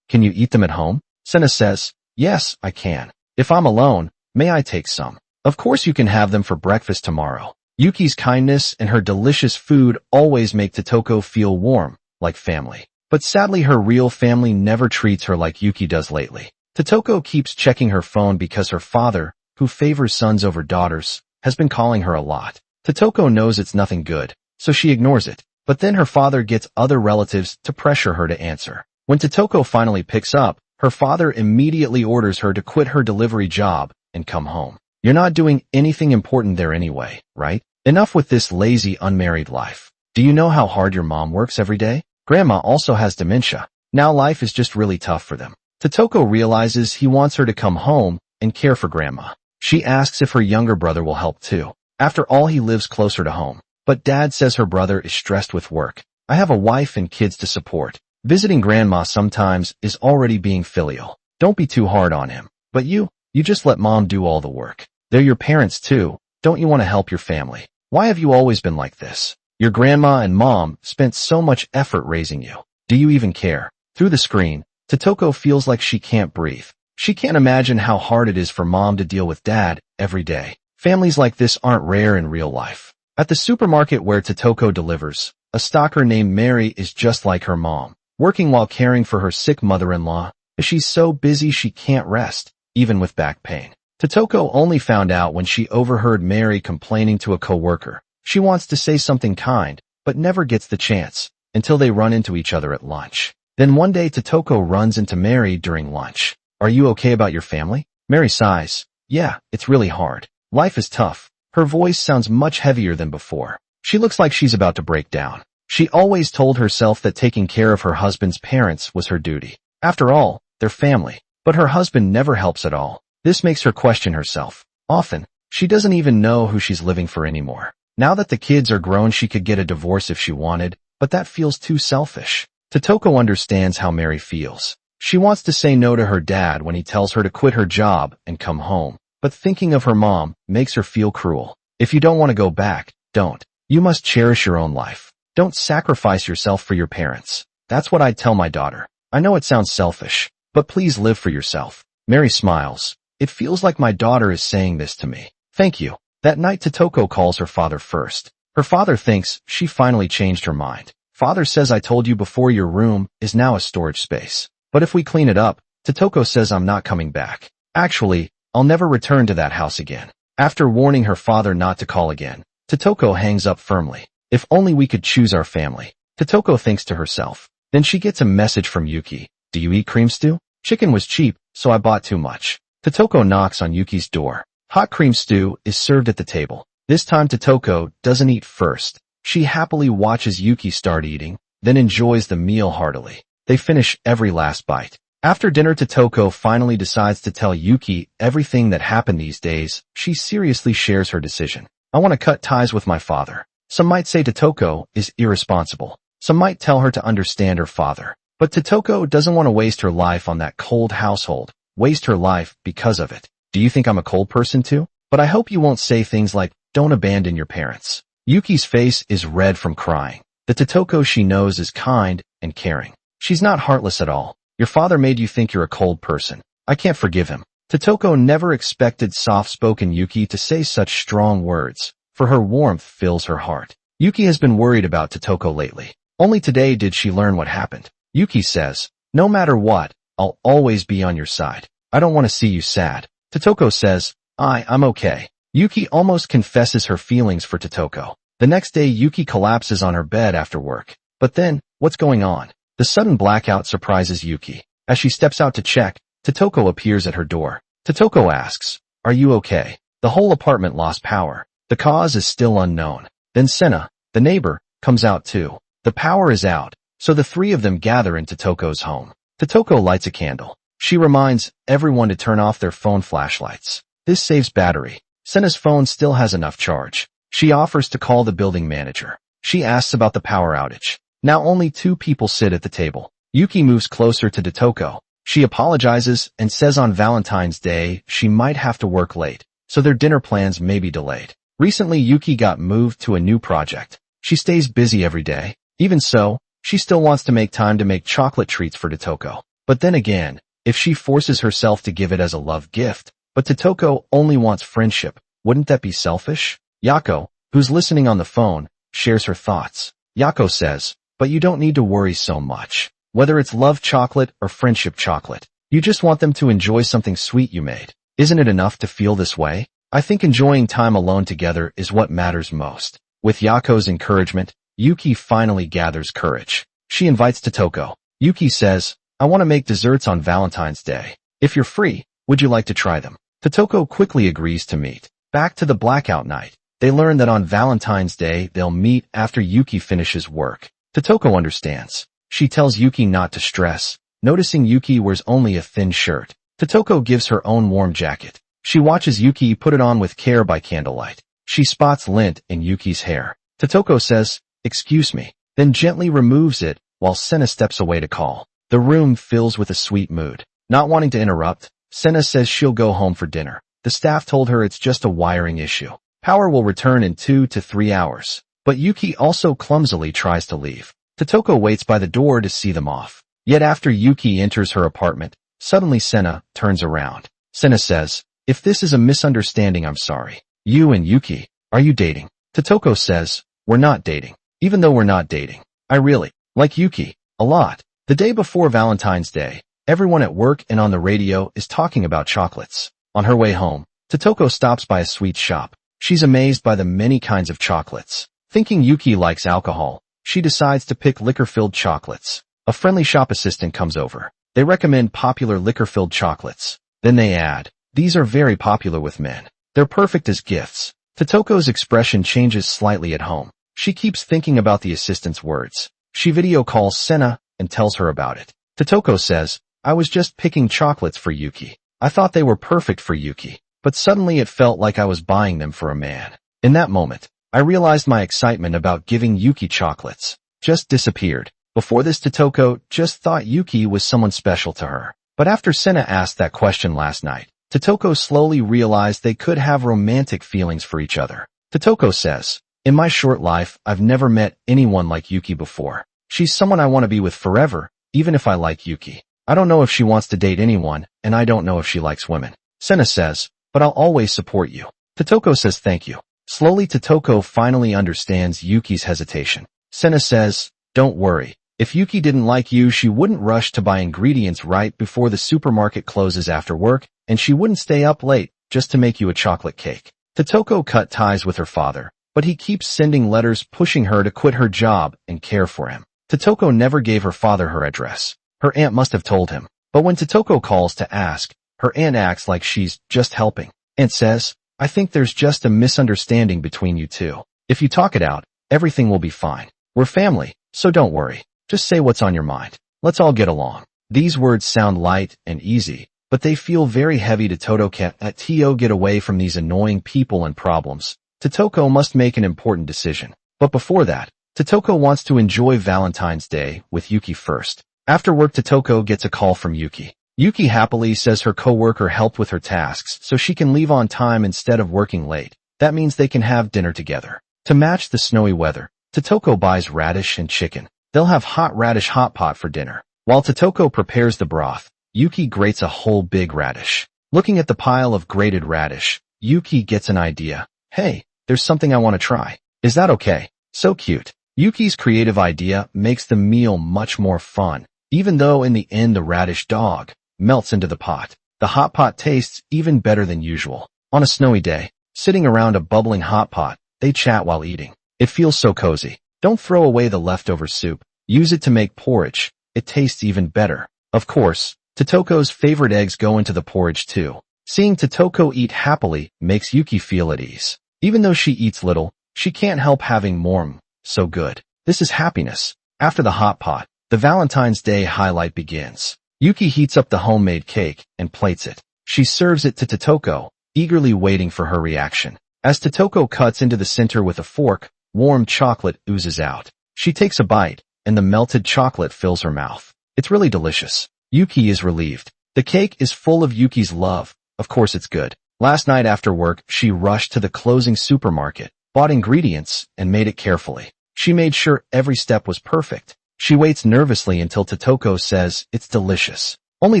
Can you eat them at home? Senna says, yes, I can. If I'm alone, may I take some? Of course you can have them for breakfast tomorrow. Yuki's kindness and her delicious food always make Totoko feel warm, like family. But sadly, her real family never treats her like Yuki does lately. Totoko keeps checking her phone because her father, who favors sons over daughters, has been calling her a lot. Totoko knows it's nothing good, so she ignores it. But then her father gets other relatives to pressure her to answer. When Totoko finally picks up, her father immediately orders her to quit her delivery job and come home. You're not doing anything important there anyway, right? Enough with this lazy, unmarried life. Do you know how hard your mom works every day? Grandma also has dementia. Now life is just really tough for them. Totoko realizes he wants her to come home and care for Grandma. She asks if her younger brother will help too. After all, he lives closer to home. But Dad says her brother is stressed with work. I have a wife and kids to support. Visiting Grandma sometimes is already being filial. Don't be too hard on him. But you just let Mom do all the work. They're your parents too. Don't you want to help your family? Why have you always been like this? Your grandma and mom spent so much effort raising you. Do you even care? Through the screen, Totoko feels like she can't breathe. She can't imagine how hard it is for Mom to deal with Dad every day. Families like this aren't rare in real life. At the supermarket where Totoko delivers, a stalker named Mary is just like her mom, working while caring for her sick mother-in-law. She's so busy she can't rest, even with back pain. Totoko only found out when she overheard Mary complaining to a coworker. She wants to say something kind, but never gets the chance, until they run into each other at lunch. Then one day Totoko runs into Mary during lunch. Are you okay about your family? Mary sighs. Yeah, it's really hard. Life is tough. Her voice sounds much heavier than before. She looks like she's about to break down. She always told herself that taking care of her husband's parents was her duty. After all, they're family. But her husband never helps at all. This makes her question herself. Often, she doesn't even know who she's living for anymore. Now that the kids are grown, she could get a divorce if she wanted, but that feels too selfish. Totoko understands how Mary feels. She wants to say no to her dad when he tells her to quit her job and come home. But thinking of her mom makes her feel cruel. If you don't want to go back, don't. You must cherish your own life. Don't sacrifice yourself for your parents. That's what I'd tell my daughter. I know it sounds selfish, but please live for yourself. Mary smiles. It feels like my daughter is saying this to me. Thank you. That night Totoko calls her father first. Her father thinks she finally changed her mind. Father says, I told you before, your room is now a storage space. But if we clean it up, Totoko says, I'm not coming back. Actually, I'll never return to that house again. After warning her father not to call again, Totoko hangs up firmly. If only we could choose our family. Totoko thinks to herself. Then she gets a message from Yuki. Do you eat cream stew? Chicken was cheap, so I bought too much. Totoko knocks on Yuki's door. Hot cream stew is served at the table. This time Totoko doesn't eat first. She happily watches Yuki start eating, then enjoys the meal heartily. They finish every last bite. After dinner, Totoko finally decides to tell Yuki everything that happened these days. She seriously shares her decision. I want to cut ties with my father. Some might say Totoko is irresponsible. Some might tell her to understand her father. But Totoko doesn't want to waste her life on that cold household. Waste her life because of it. Do you think I'm a cold person too? But I hope you won't say things like, don't abandon your parents. Yuki's face is red from crying. The Totoko she knows is kind and caring. She's not heartless at all. Your father made you think you're a cold person. I can't forgive him. Totoko never expected soft-spoken Yuki to say such strong words, for her warmth fills her heart. Yuki has been worried about Totoko lately. Only today did she learn what happened. Yuki says, no matter what, I'll always be on your side. I don't want to see you sad. Totoko says, I'm okay. Yuki almost confesses her feelings for Totoko. The next day Yuki collapses on her bed after work. But then, what's going on? The sudden blackout surprises Yuki. As she steps out to check, Totoko appears at her door. Totoko asks, are you okay? The whole apartment lost power. The cause is still unknown. Then Senna, the neighbor, comes out too. The power is out, so the three of them gather in Totoko's home. Totoko lights a candle. She reminds everyone to turn off their phone flashlights. This saves battery. Senna's phone still has enough charge. She offers to call the building manager. She asks about the power outage. Now only two people sit at the table. Yuki moves closer to Totoko. She apologizes and says on Valentine's Day she might have to work late, so their dinner plans may be delayed. Recently Yuki got moved to a new project. She stays busy every day. Even so, she still wants to make time to make chocolate treats for Totoko. But then again, if she forces herself to give it as a love gift, but Totoko only wants friendship, wouldn't that be selfish? Yako, who's listening on the phone, shares her thoughts. Yako says, but you don't need to worry so much. Whether it's love chocolate or friendship chocolate, you just want them to enjoy something sweet you made. Isn't it enough to feel this way? I think enjoying time alone together is what matters most. With Yako's encouragement, Yuki finally gathers courage. She invites Totoko. Yuki says, I want to make desserts on Valentine's Day. If you're free, would you like to try them? Totoko quickly agrees to meet. Back to the blackout night. They learn that on Valentine's Day they'll meet after Yuki finishes work. Totoko understands. She tells Yuki not to stress, noticing Yuki wears only a thin shirt. Totoko gives her own warm jacket. She watches Yuki put it on with care by candlelight. She spots lint in Yuki's hair. Totoko says, excuse me, then gently removes it while Senna steps away to call. The room fills with a sweet mood. Not wanting to interrupt, Senna says she'll go home for dinner. The staff told her it's just a wiring issue. Power will return in 2 to 3 hours. But Yuki also clumsily tries to leave. Totoko waits by the door to see them off. Yet after Yuki enters her apartment, suddenly Senna turns around. Senna says, if this is a misunderstanding, I'm sorry. You and Yuki, are you dating? Totoko says, we're not dating. Even though we're not dating, I really like Yuki a lot. The day before Valentine's Day, everyone at work and on the radio is talking about chocolates. On her way home, Totoko stops by a sweet shop. She's amazed by the many kinds of chocolates. Thinking Yuki likes alcohol, she decides to pick liquor-filled chocolates. A friendly shop assistant comes over. They recommend popular liquor-filled chocolates. Then they add, "These are very popular with men. They're perfect as gifts." Totoko's expression changes slightly at home. She keeps thinking about the assistant's words. She video calls Senna and tells her about it. Totoko says, "I was just picking chocolates for Yuki. I thought they were perfect for Yuki, but suddenly it felt like I was buying them for a man. In that moment, I realized my excitement about giving Yuki chocolates just disappeared. Before this, Totoko just thought Yuki was someone special to her. But after Senna asked that question last night, Totoko slowly realized they could have romantic feelings for each other. Totoko says, "In my short life, I've never met anyone like Yuki before. She's someone I want to be with forever, even if I like Yuki. I don't know if she wants to date anyone, and I don't know if she likes women." Senna says, "But I'll always support you." Totoko says thank you. Slowly, Totoko finally understands Yuki's hesitation. Senna says, "Don't worry. If Yuki didn't like you, she wouldn't rush to buy ingredients right before the supermarket closes after work, and she wouldn't stay up late just to make you a chocolate cake." Totoko cut ties with her father, but he keeps sending letters pushing her to quit her job and care for him. Totoko never gave her father her address. Her aunt must have told him. But when Totoko calls to ask, her aunt acts like she's just helping. Aunt says, "I think there's just a misunderstanding between you two. If you talk it out, everything will be fine. We're family, so don't worry. Just say what's on your mind. Let's all get along." These words sound light and easy, but they feel very heavy to Totoko. Get away from these annoying people and problems. Totoko must make an important decision. But before that, Totoko wants to enjoy Valentine's Day with Yuki first. After work, Totoko gets a call from Yuki. Yuki happily says her coworker helped with her tasks so she can leave on time instead of working late. That means they can have dinner together. To match the snowy weather, Totoko buys radish and chicken. They'll have hot radish hot pot for dinner. While Totoko prepares the broth, Yuki grates a whole big radish. Looking at the pile of grated radish, Yuki gets an idea. "Hey, there's something I want to try. Is that okay?" So cute. Yuki's creative idea makes the meal much more fun, even though in the end the radish dog melts into the pot. The hot pot tastes even better than usual. On a snowy day, sitting around a bubbling hot pot, they chat while eating. It feels so cozy. Don't throw away the leftover soup. Use it to make porridge. It tastes even better. Of course, Totoko's favorite eggs go into the porridge too. Seeing Totoko eat happily makes Yuki feel at ease. Even though she eats little, she can't help having more. So good. This is happiness. After the hot pot, the Valentine's Day highlight begins. Yuki heats up the homemade cake and plates it. She serves it to Totoko, eagerly waiting for her reaction. As Totoko cuts into the center with a fork, warm chocolate oozes out. She takes a bite, and the melted chocolate fills her mouth. It's really delicious. Yuki is relieved. The cake is full of Yuki's love. Of course it's good. Last night after work, she rushed to the closing supermarket, bought ingredients, and made it carefully. She made sure every step was perfect. She waits nervously until Totoko says it's delicious. Only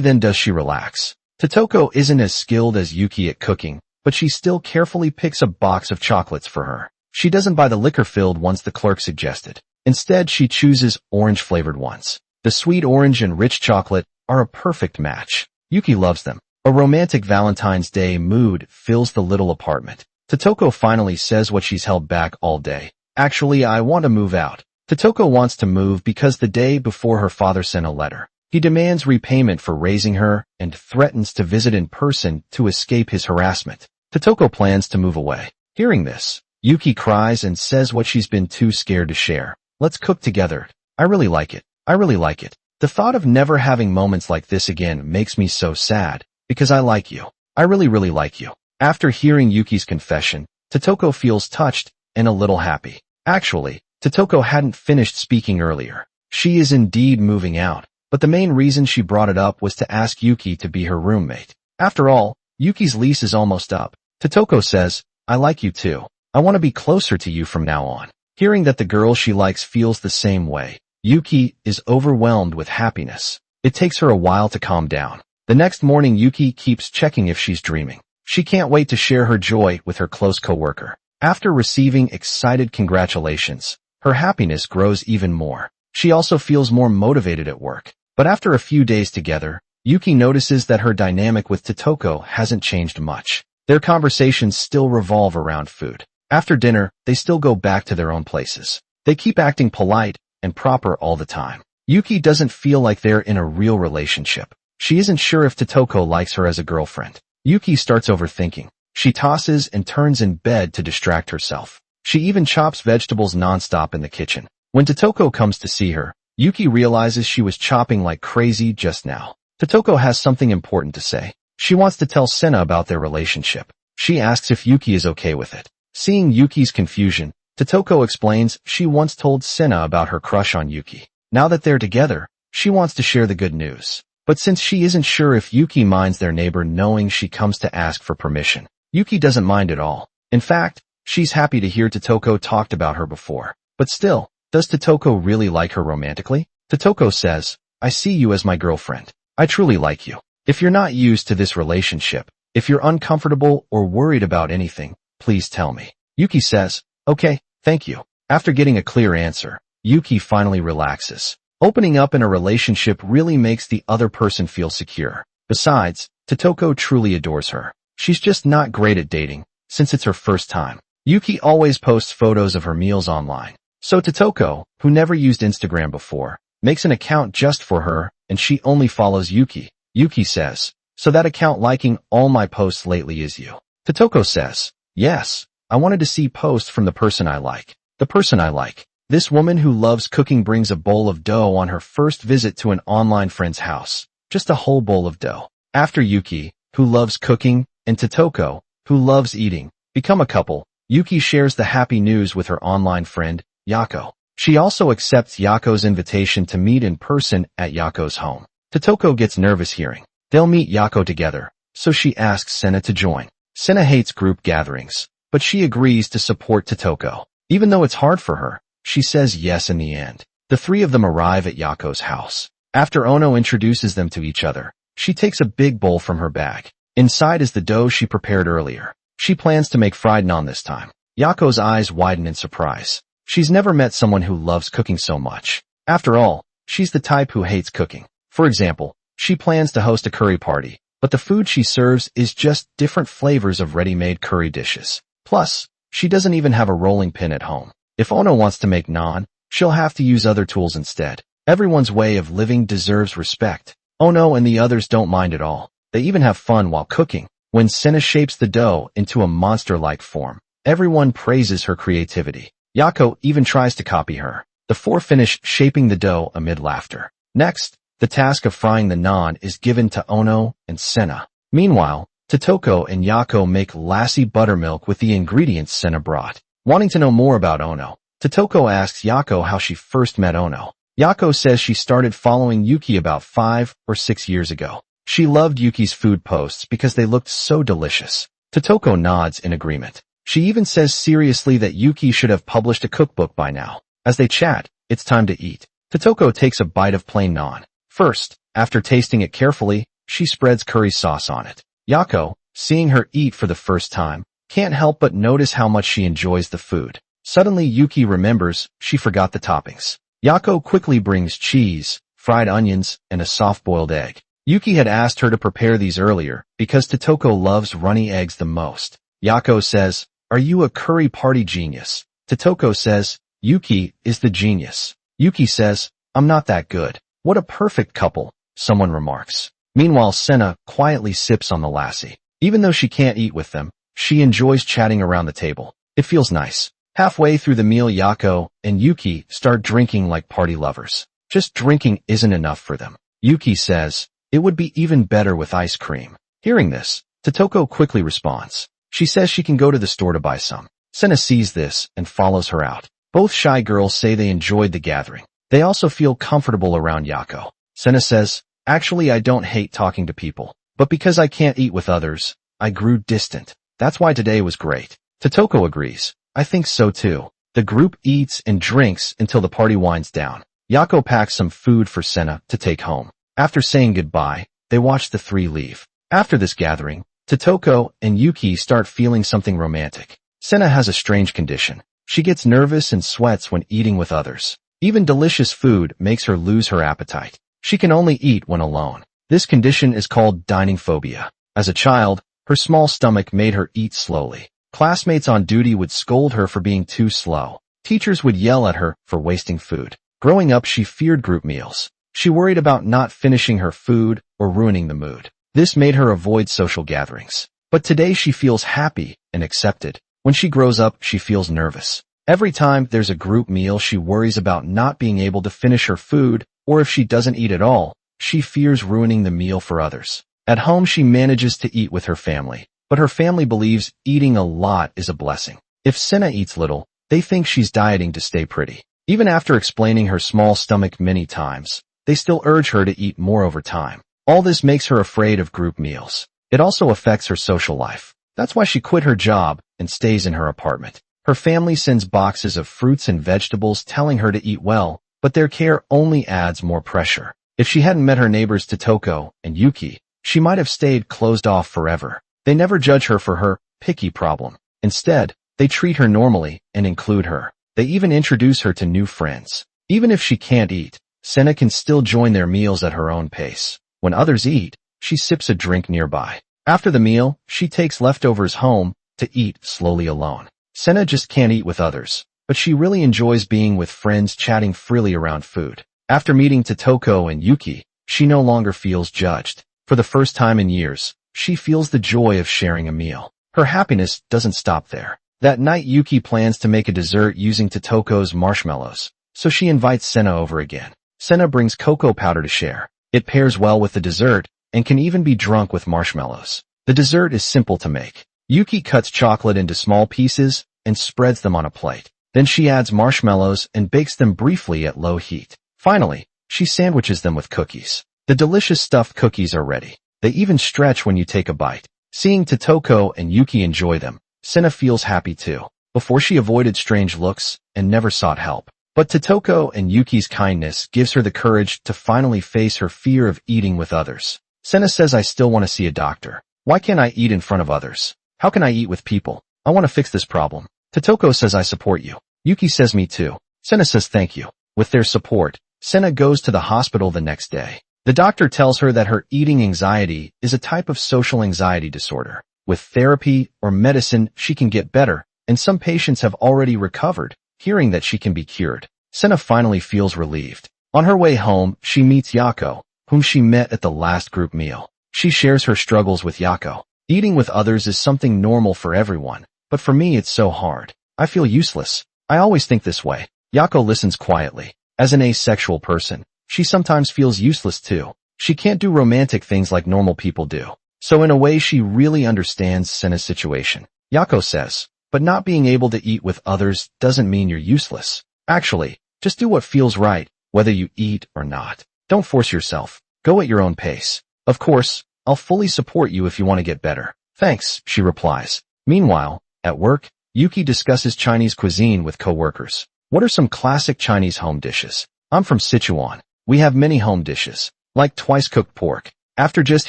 then does she relax. Totoko isn't as skilled as Yuki at cooking, but she still carefully picks a box of chocolates for her. She doesn't buy the liquor-filled ones the clerk suggested. Instead, she chooses orange-flavored ones. The sweet orange and rich chocolate are a perfect match. Yuki loves them. A romantic Valentine's Day mood fills the little apartment. Totoko finally says what she's held back all day. "Actually, I want to move out." Totoko wants to move because the day before her father sent a letter. He demands repayment for raising her and threatens to visit in person to escape his harassment. Totoko plans to move away. Hearing this, Yuki cries and says what she's been too scared to share. "Let's cook together. I really like it. I really like it. The thought of never having moments like this again makes me so sad, because I like you. I really, really like you." After hearing Yuki's confession, Totoko feels touched and a little happy. Actually, Totoko hadn't finished speaking earlier. She is indeed moving out, but the main reason she brought it up was to ask Yuki to be her roommate. After all, Yuki's lease is almost up. Totoko says, "I like you too. I want to be closer to you from now on." Hearing that the girl she likes feels the same way, Yuki is overwhelmed with happiness. It takes her a while to calm down. The next morning, Yuki keeps checking if she's dreaming. She can't wait to share her joy with her close coworker. After receiving excited congratulations, her happiness grows even more. She also feels more motivated at work. But after a few days together, Yuki notices that her dynamic with Totoko hasn't changed much. Their conversations still revolve around food. After dinner, they still go back to their own places. They keep acting polite and proper all the time. Yuki doesn't feel like they're in a real relationship. She isn't sure if Totoko likes her as a girlfriend. Yuki starts overthinking. She tosses and turns in bed to distract herself. She even chops vegetables nonstop in the kitchen. When Totoko comes to see her, Yuki realizes she was chopping like crazy just now. Totoko has something important to say. She wants to tell Sena about their relationship. She asks if Yuki is okay with it. Seeing Yuki's confusion, Totoko explains she once told Sena about her crush on Yuki. Now that they're together, she wants to share the good news. But since she isn't sure if Yuki minds their neighbor knowing she comes to ask for permission, Yuki doesn't mind at all. In fact, she's happy to hear Totoko talked about her before. But still, does Totoko really like her romantically? Totoko says, I see you as my girlfriend. I truly like you. If you're not used to this relationship, if you're uncomfortable or worried about anything, please tell me. Yuki says, okay, thank you. After getting a clear answer, Yuki finally relaxes. Opening up in a relationship really makes the other person feel secure. Besides, Totoko truly adores her. She's just not great at dating, since it's her first time. Yuki always posts photos of her meals online. So Totoko, who never used Instagram before, makes an account just for her, and she only follows Yuki. Yuki says, so that account liking all my posts lately is you. Totoko says, yes, I wanted to see posts from the person I like. The person I like. This woman who loves cooking brings a bowl of dough on her first visit to an online friend's house. Just a whole bowl of dough. After Yuki, who loves cooking, and Totoko, who loves eating, become a couple, Yuki shares the happy news with her online friend, Yako. She also accepts Yako's invitation to meet in person at Yako's home. Totoko gets nervous hearing they'll meet Yako together, so she asks Sena to join. Sena hates group gatherings, but she agrees to support Totoko. Even though it's hard for her, she says yes in the end. The three of them arrive at Yako's house. After Ono introduces them to each other, she takes a big bowl from her bag. Inside is the dough she prepared earlier. She plans to make fried naan this time. Yako's eyes widen in surprise. She's never met someone who loves cooking so much. After all, she's the type who hates cooking. For example, she plans to host a curry party, but the food she serves is just different flavors of ready-made curry dishes. Plus, she doesn't even have a rolling pin at home. If Ono wants to make naan, she'll have to use other tools instead. Everyone's way of living deserves respect. Ono and the others don't mind at all. They even have fun while cooking. When Sena shapes the dough into a monster-like form, everyone praises her creativity. Yako even tries to copy her. The four finish shaping the dough amid laughter. Next, the task of frying the naan is given to Ono and Sena. Meanwhile, Totoko and Yako make lassi buttermilk with the ingredients Sena brought. Wanting to know more about Ono, Totoko asks Yako how she first met Ono. Yako says she started following Yuki about 5 or 6 years ago. She loved Yuki's food posts because they looked so delicious. Totoko nods in agreement. She even says seriously that Yuki should have published a cookbook by now. As they chat, it's time to eat. Totoko takes a bite of plain naan. First, after tasting it carefully, she spreads curry sauce on it. Yako, seeing her eat for the first time, can't help but notice how much she enjoys the food. Suddenly Yuki remembers she forgot the toppings. Yako quickly brings cheese, fried onions, and a soft-boiled egg. Yuki had asked her to prepare these earlier because Totoko loves runny eggs the most. Yako says, "Are you a curry party genius?" Totoko says, "Yuki is the genius." Yuki says, "I'm not that good." "What a perfect couple," someone remarks. Meanwhile, Sena quietly sips on the lassi. Even though she can't eat with them, she enjoys chatting around the table. It feels nice. Halfway through the meal, Yako and Yuki start drinking like party lovers. Just drinking isn't enough for them. Yuki says, "It would be even better with ice cream." Hearing this, Totoko quickly responds. She says she can go to the store to buy some. Sena sees this and follows her out. Both shy girls say they enjoyed the gathering. They also feel comfortable around Yako. Sena says, "Actually, I don't hate talking to people, but because I can't eat with others, I grew distant. That's why today was great." Totoko agrees. "I think so too." The group eats and drinks until the party winds down. Yako packs some food for Sena to take home. After saying goodbye, they watch the three leave. After this gathering, Totoko and Yuki start feeling something romantic. Sena has a strange condition. She gets nervous and sweats when eating with others. Even delicious food makes her lose her appetite. She can only eat when alone. This condition is called dining phobia. As a child, her small stomach made her eat slowly. Classmates on duty would scold her for being too slow. Teachers would yell at her for wasting food. Growing up, she feared group meals. She worried about not finishing her food or ruining the mood. This made her avoid social gatherings. But today she feels happy and accepted. When she grows up, she feels nervous. Every time there's a group meal, she worries about not being able to finish her food, or if she doesn't eat at all, she fears ruining the meal for others. At home, she manages to eat with her family, but her family believes eating a lot is a blessing. If Senna eats little, they think she's dieting to stay pretty. Even after explaining her small stomach many times, they still urge her to eat more over time. All this makes her afraid of group meals. It also affects her social life. That's why she quit her job and stays in her apartment. Her family sends boxes of fruits and vegetables telling her to eat well, but their care only adds more pressure. If she hadn't met her neighbors Totoko and Yuki, she might have stayed closed off forever. They never judge her for her picky problem. Instead, they treat her normally and include her. They even introduce her to new friends. Even if she can't eat, Senna can still join their meals at her own pace. When others eat, she sips a drink nearby. After the meal, she takes leftovers home to eat slowly alone. Senna just can't eat with others, but she really enjoys being with friends chatting freely around food. After meeting Totoko and Yuki, she no longer feels judged. For the first time in years, she feels the joy of sharing a meal. Her happiness doesn't stop there. That night, Yuki plans to make a dessert using Totoko's marshmallows, so she invites Senna over again. Senna brings cocoa powder to share. It pairs well with the dessert and can even be drunk with marshmallows. The dessert is simple to make. Yuki cuts chocolate into small pieces and spreads them on a plate. Then she adds marshmallows and bakes them briefly at low heat. Finally, she sandwiches them with cookies. The delicious stuffed cookies are ready. They even stretch when you take a bite. Seeing Totoko and Yuki enjoy them, Senna feels happy too. Before, she avoided strange looks and never sought help. But Totoko and Yuki's kindness gives her the courage to finally face her fear of eating with others. Senna says, "I still want to see a doctor. Why can't I eat in front of others? How can I eat with people? I want to fix this problem." Totoko says, "I support you." Yuki says, "Me too." Senna says, "Thank you." With their support, Senna goes to the hospital the next day. The doctor tells her that her eating anxiety is a type of social anxiety disorder. With therapy or medicine, she can get better, and some patients have already recovered. Hearing that she can be cured, Senna finally feels relieved. On her way home, she meets Yako, whom she met at the last group meal. She shares her struggles with Yako. "Eating with others is something normal for everyone, but for me it's so hard. I feel useless. I always think this way." Yako listens quietly. As an asexual person, she sometimes feels useless too. She can't do romantic things like normal people do. So in a way, she really understands Senna's situation. Yako says, "But not being able to eat with others doesn't mean you're useless. Actually, just do what feels right, whether you eat or not. Don't force yourself. Go at your own pace. Of course, I'll fully support you if you want to get better." "Thanks," she replies. Meanwhile, at work, Yuki discusses Chinese cuisine with coworkers. "What are some classic Chinese home dishes?" "I'm from Setsubun. We have many home dishes, like twice-cooked pork." After just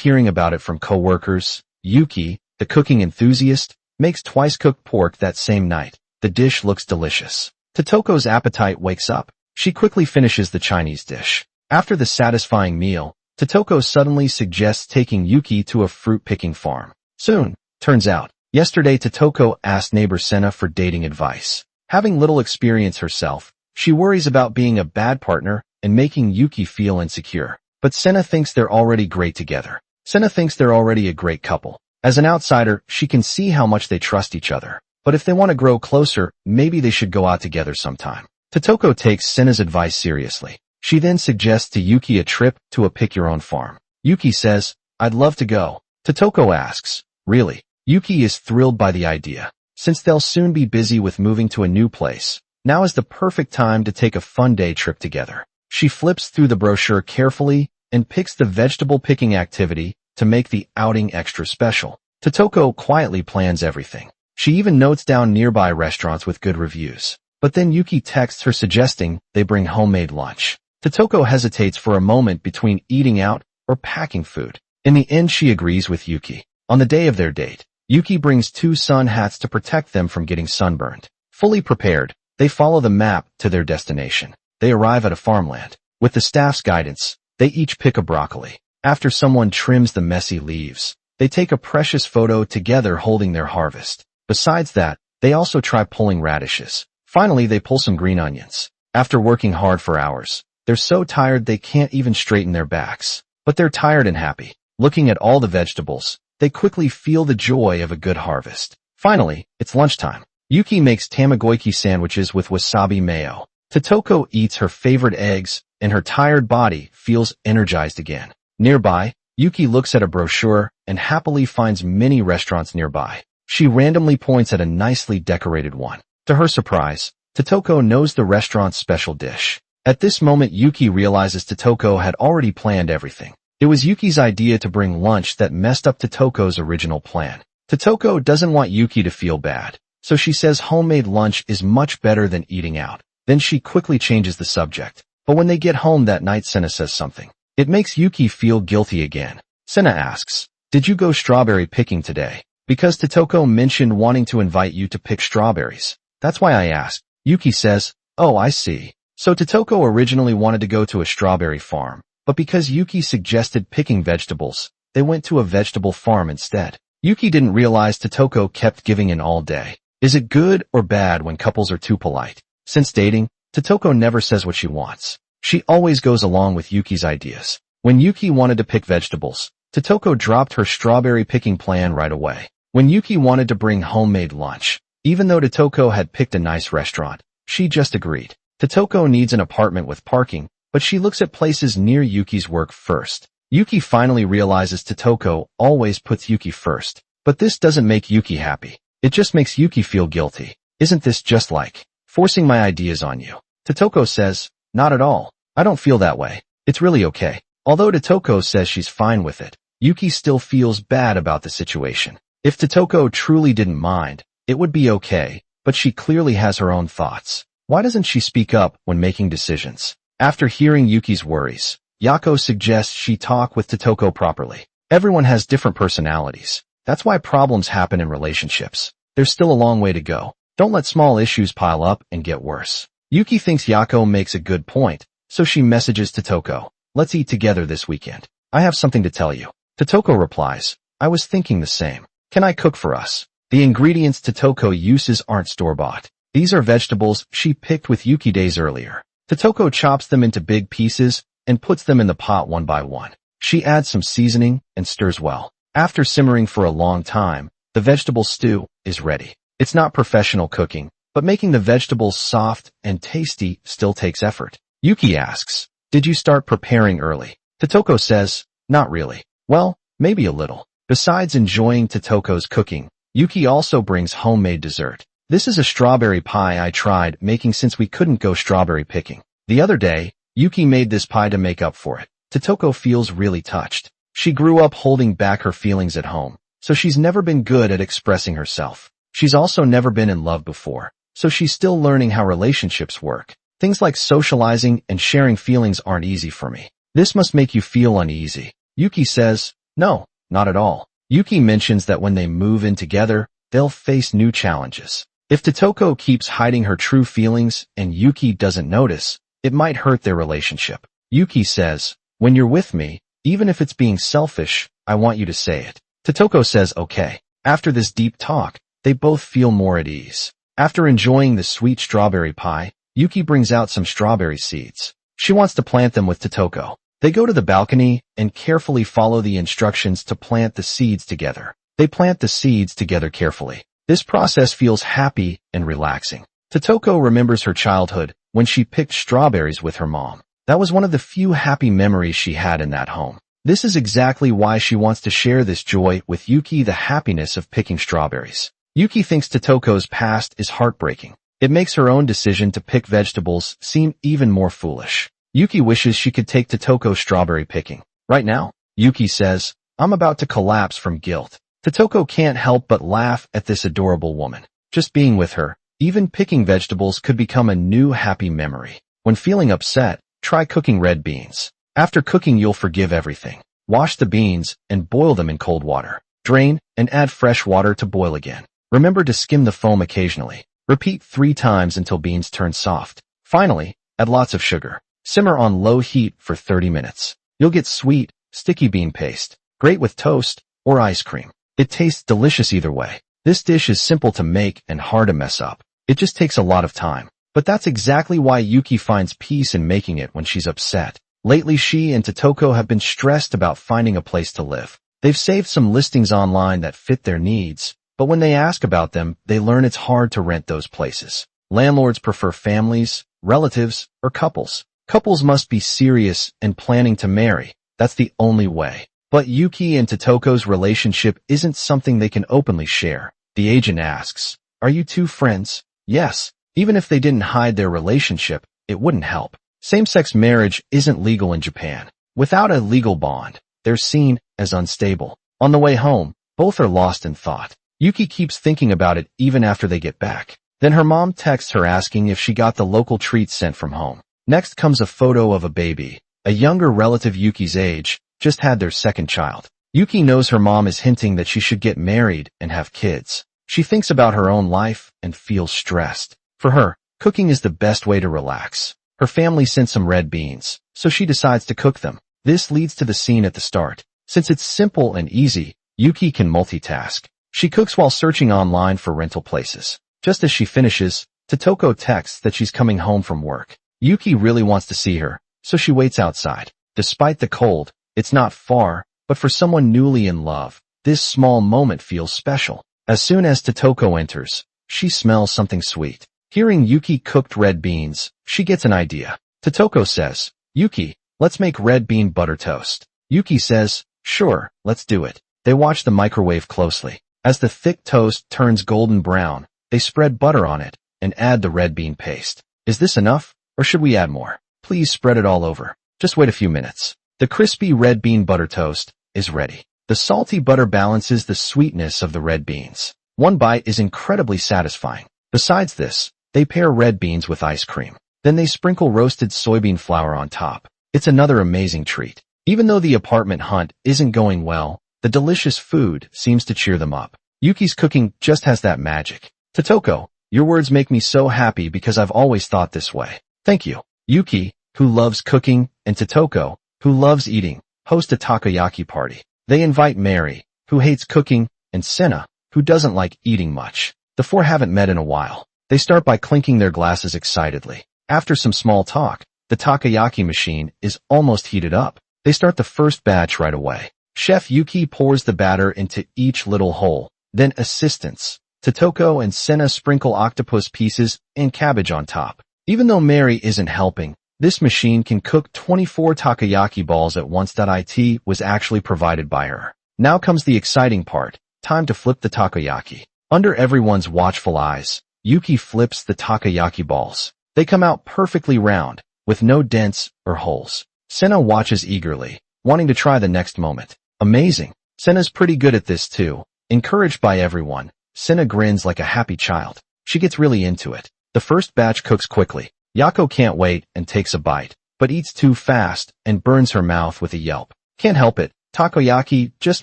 hearing about it from coworkers, Yuki, the cooking enthusiast, makes twice-cooked pork that same night. The dish looks delicious. Totoko's appetite wakes up. She quickly finishes the Chinese dish. After the satisfying meal, Totoko suddenly suggests taking Yuki to a fruit-picking farm. Soon, turns out, yesterday Totoko asked neighbor Senna for dating advice. Having little experience herself, she worries about being a bad partner and making Yuki feel insecure. But Senna thinks they're already great together. Senna thinks they're already a great couple. As an outsider, she can see how much they trust each other. But if they want to grow closer, maybe they should go out together sometime. Totoko takes Senna's advice seriously. She then suggests to Yuki a trip to a pick-your-own farm. Yuki says, "I'd love to go." Totoko asks, "Really?" Yuki is thrilled by the idea. Since they'll soon be busy with moving to a new place, now is the perfect time to take a fun day trip together. She flips through the brochure carefully and picks the vegetable picking activity to make the outing extra special. Totoko quietly plans everything. She even notes down nearby restaurants with good reviews. But then Yuki texts her suggesting they bring homemade lunch. Totoko hesitates for a moment between eating out or packing food. In the end, she agrees with Yuki. On the day of their date, Yuki brings 2 sun hats to protect them from getting sunburned. Fully prepared, they follow the map to their destination. They arrive at a farmland. With the staff's guidance, they each pick a broccoli. After someone trims the messy leaves, they take a precious photo together holding their harvest. Besides that, they also try pulling radishes. Finally, they pull some green onions. After working hard for hours, they're so tired they can't even straighten their backs. But they're tired and happy. Looking at all the vegetables, they quickly feel the joy of a good harvest. Finally, it's lunchtime. Yuki makes tamagoyaki sandwiches with wasabi mayo. Totoko eats her favorite eggs, and her tired body feels energized again. Nearby, Yuki looks at a brochure and happily finds many restaurants nearby. She randomly points at a nicely decorated one. To her surprise, Totoko knows the restaurant's special dish. At this moment, Yuki realizes Totoko had already planned everything. It was Yuki's idea to bring lunch that messed up Totoko's original plan. Totoko doesn't want Yuki to feel bad, so she says homemade lunch is much better than eating out. Then she quickly changes the subject. But when they get home that night, Senna says something. It makes Yuki feel guilty again. Senna asks, "Did you go strawberry picking today?" Because Totoko mentioned wanting to invite you to pick strawberries. That's why I asked. Yuki says, "Oh, I see." So Totoko originally wanted to go to a strawberry farm, but because Yuki suggested picking vegetables, they went to a vegetable farm instead. Yuki didn't realize Totoko kept giving in all day. Is it good or bad when couples are too polite? Since dating, Totoko never says what she wants. She always goes along with Yuki's ideas. When Yuki wanted to pick vegetables, Totoko dropped her strawberry picking plan right away. When Yuki wanted to bring homemade lunch, even though Totoko had picked a nice restaurant, she just agreed. Totoko needs an apartment with parking, but she looks at places near Yuki's work first. Yuki finally realizes Totoko always puts Yuki first. But this doesn't make Yuki happy. It just makes Yuki feel guilty. Isn't this just like forcing my ideas on you? Totoko says, "Not at all. I don't feel that way. It's really okay." Although Totoko says she's fine with it, Yuki still feels bad about the situation. If Totoko truly didn't mind, it would be okay, but she clearly has her own thoughts. Why doesn't she speak up when making decisions? After hearing Yuki's worries, Yako suggests she talk with Totoko properly. Everyone has different personalities. That's why problems happen in relationships. There's still a long way to go. Don't let small issues pile up and get worse. Yuki thinks Yako makes a good point, so she messages Totoko, "Let's eat together this weekend. I have something to tell you." Totoko replies, "I was thinking the same. Can I cook for us?" The ingredients Totoko uses aren't store-bought. These are vegetables she picked with Yuki days earlier. Totoko chops them into big pieces and puts them in the pot one by one. She adds some seasoning and stirs well. After simmering for a long time, the vegetable stew is ready. It's not professional cooking, but making the vegetables soft and tasty still takes effort. Yuki asks, "Did you start preparing early?" Totoko says, "Not really. Well, maybe a little." Besides enjoying Totoko's cooking, Yuki also brings homemade dessert. This is a strawberry pie I tried making since we couldn't go strawberry picking. The other day, Yuki made this pie to make up for it. Totoko feels really touched. She grew up holding back her feelings at home, so she's never been good at expressing herself. She's also never been in love before, so she's still learning how relationships work. Things like socializing and sharing feelings aren't easy for me. This must make you feel uneasy. Yuki says, "No, not at all." Yuki mentions that when they move in together, they'll face new challenges. If Totoko keeps hiding her true feelings and Yuki doesn't notice, it might hurt their relationship. Yuki says, "When you're with me, even if it's being selfish, I want you to say it." Totoko says okay. After this deep talk, they both feel more at ease. After enjoying the sweet strawberry pie, Yuki brings out some strawberry seeds. She wants to plant them with Totoko. They go to the balcony and carefully follow the instructions to plant the seeds together. They plant the seeds together carefully. This process feels happy and relaxing. Totoko remembers her childhood when she picked strawberries with her mom. That was one of the few happy memories she had in that home. This is exactly why she wants to share this joy with Yuki, the happiness of picking strawberries. Yuki thinks Totoko's past is heartbreaking. It makes her own decision to pick vegetables seem even more foolish. Yuki wishes she could take Totoko strawberry picking. Right now, Yuki says, "I'm about to collapse from guilt." Totoko can't help but laugh at this adorable woman. Just being with her, even picking vegetables could become a new happy memory. When feeling upset, try cooking red beans. After cooking, you'll forgive everything. Wash the beans and boil them in cold water. Drain and add fresh water to boil again. Remember to skim the foam occasionally. Repeat 3 times until beans turn soft. Finally, add lots of sugar. Simmer on low heat for 30 minutes. You'll get sweet, sticky bean paste. Great with toast or ice cream. It tastes delicious either way. This dish is simple to make and hard to mess up. It just takes a lot of time. But that's exactly why Yuki finds peace in making it when she's upset. Lately, she and Totoko have been stressed about finding a place to live. They've saved some listings online that fit their needs, but when they ask about them, they learn it's hard to rent those places. Landlords prefer families, relatives, or couples. Couples must be serious and planning to marry. That's the only way. But Yuki and Totoko's relationship isn't something they can openly share. The agent asks, "Are you two friends?" Yes. Even if they didn't hide their relationship, it wouldn't help. Same-sex marriage isn't legal in Japan. Without a legal bond, they're seen as unstable. On the way home, both are lost in thought. Yuki keeps thinking about it even after they get back. Then her mom texts her asking if she got the local treats sent from home. Next comes a photo of a baby. A younger relative Yuki's age just had their second child. Yuki knows her mom is hinting that she should get married and have kids. She thinks about her own life and feels stressed. For her, cooking is the best way to relax. Her family sent some red beans, so she decides to cook them. This leads to the scene at the start. Since it's simple and easy, Yuki can multitask. She cooks while searching online for rental places. Just as she finishes, Totoko texts that she's coming home from work. Yuki really wants to see her, so she waits outside. Despite the cold, it's not far, but for someone newly in love, this small moment feels special. As soon as Totoko enters, she smells something sweet. Hearing Yuki cooked red beans, she gets an idea. Totoko says, "Yuki, let's make red bean butter toast." Yuki says, "Sure, let's do it." They watch the microwave closely. As the thick toast turns golden brown, they spread butter on it and add the red bean paste. "Is this enough, or should we add more?" "Please spread it all over. Just wait a few minutes." The crispy red bean butter toast is ready. The salty butter balances the sweetness of the red beans. One bite is incredibly satisfying. Besides this, they pair red beans with ice cream. Then they sprinkle roasted soybean flour on top. It's another amazing treat. Even though the apartment hunt isn't going well, the delicious food seems to cheer them up. Yuki's cooking just has that magic. "Totoko, your words make me so happy because I've always thought this way." "Thank you." Yuki, who loves cooking, and Totoko, who loves eating, host a takoyaki party. They invite Mary, who hates cooking, and Senna, who doesn't like eating much. The four haven't met in a while. They start by clinking their glasses excitedly. After some small talk, the takoyaki machine is almost heated up. They start the first batch right away. Chef Yuki pours the batter into each little hole. Then assistants, Totoko and Senna, sprinkle octopus pieces and cabbage on top. Even though Mary isn't helping, this machine can cook 24 takoyaki balls at once. It was actually provided by her. Now comes the exciting part. Time to flip the takoyaki. Under everyone's watchful eyes, Yuki flips the takoyaki balls. They come out perfectly round, with no dents or holes. Senna watches eagerly, wanting to try the next moment. Amazing. Senna's pretty good at this too. Encouraged by everyone, Senna grins like a happy child. She gets really into it. The first batch cooks quickly. Yako can't wait and takes a bite, but eats too fast and burns her mouth with a yelp. Can't help it. Takoyaki just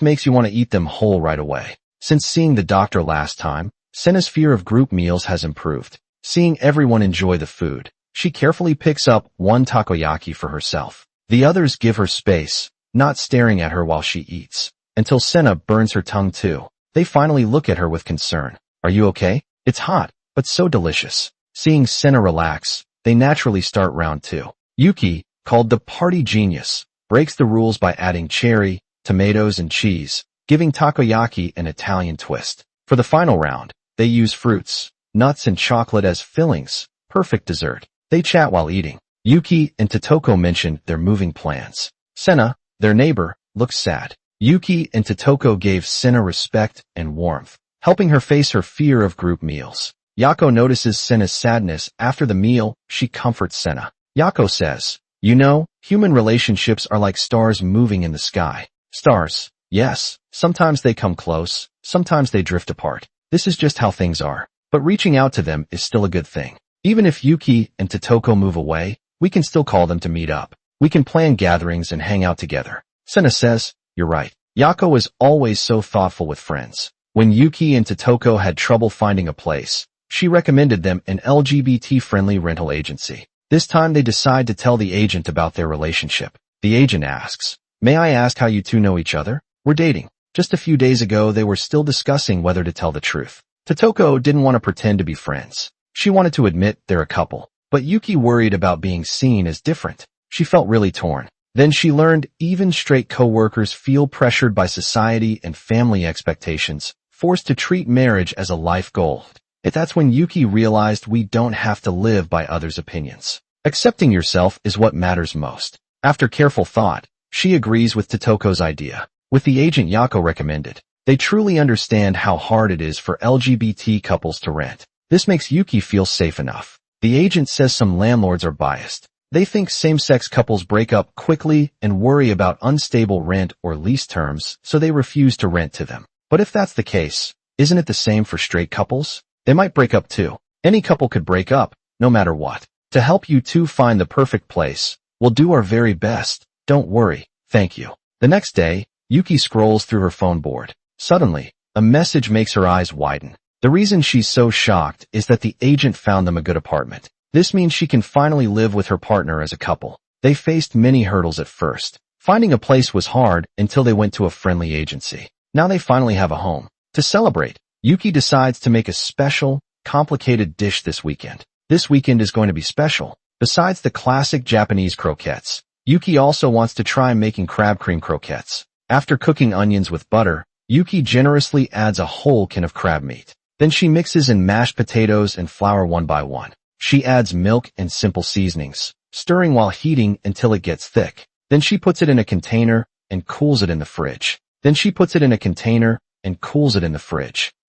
makes you want to eat them whole right away. Since seeing the doctor last time, Senna's fear of group meals has improved. Seeing everyone enjoy the food, she carefully picks up one takoyaki for herself. The others give her space, not staring at her while she eats, until Senna burns her tongue too. They finally look at her with concern. "Are you okay? It's hot, but so delicious." Seeing Senna relax, they naturally start round two. Yuki, called the party genius, breaks the rules by adding cherry, tomatoes, and cheese, giving takoyaki an Italian twist. For the final round, they use fruits, nuts, and chocolate as fillings. Perfect dessert. They chat while eating. Yuki and Totoko mention their moving plans. Senna, their neighbor, looks sad. Yuki and Totoko gave Senna respect and warmth, helping her face her fear of group meals. Yako notices Senna's sadness. After the meal, she comforts Senna. Yako says, "You know, human relationships are like stars moving in the sky." Stars. Yes, sometimes they come close, sometimes they drift apart. This is just how things are. But reaching out to them is still a good thing. Even if Yuki and Totoko move away, we can still call them to meet up. We can plan gatherings and hang out together. Senna says, "You're right." Yako is always so thoughtful with friends. When Yuki and Totoko had trouble finding a place, she recommended them an LGBT-friendly rental agency. This time they decide to tell the agent about their relationship. The agent asks, "May I ask how you two know each other?" "We're dating." Just a few days ago they were still discussing whether to tell the truth. Totoko didn't want to pretend to be friends. She wanted to admit they're a couple, but Yuki worried about being seen as different. She felt really torn. Then she learned even straight coworkers feel pressured by society and family expectations, forced to treat marriage as a life goal. That's when Yuki realized we don't have to live by others' opinions. Accepting yourself is what matters most. After careful thought, she agrees with Totoko's idea. With the agent Yako recommended, they truly understand how hard it is for LGBT couples to rent. This makes Yuki feel safe enough. The agent says some landlords are biased. They think same-sex couples break up quickly and worry about unstable rent or lease terms, so they refuse to rent to them. But if that's the case, isn't it the same for straight couples? They might break up too. Any couple could break up, no matter what. To help you two find the perfect place, we'll do our very best. Don't worry. Thank you. The next day, Yuki scrolls through her phone board. Suddenly, a message makes her eyes widen. The reason she's so shocked is that the agent found them a good apartment. This means she can finally live with her partner as a couple. They faced many hurdles at first. Finding a place was hard until they went to a friendly agency. Now they finally have a home. To celebrate, Yuki decides to make a special, complicated dish this weekend. This weekend is going to be special. Besides the classic Japanese croquettes, Yuki also wants to try making crab cream croquettes. After cooking onions with butter, Yuki generously adds a whole can of crab meat. Then she mixes in mashed potatoes and flour one by one. She adds milk and simple seasonings, stirring while heating until it gets thick. Then she puts it in a container and cools it in the fridge.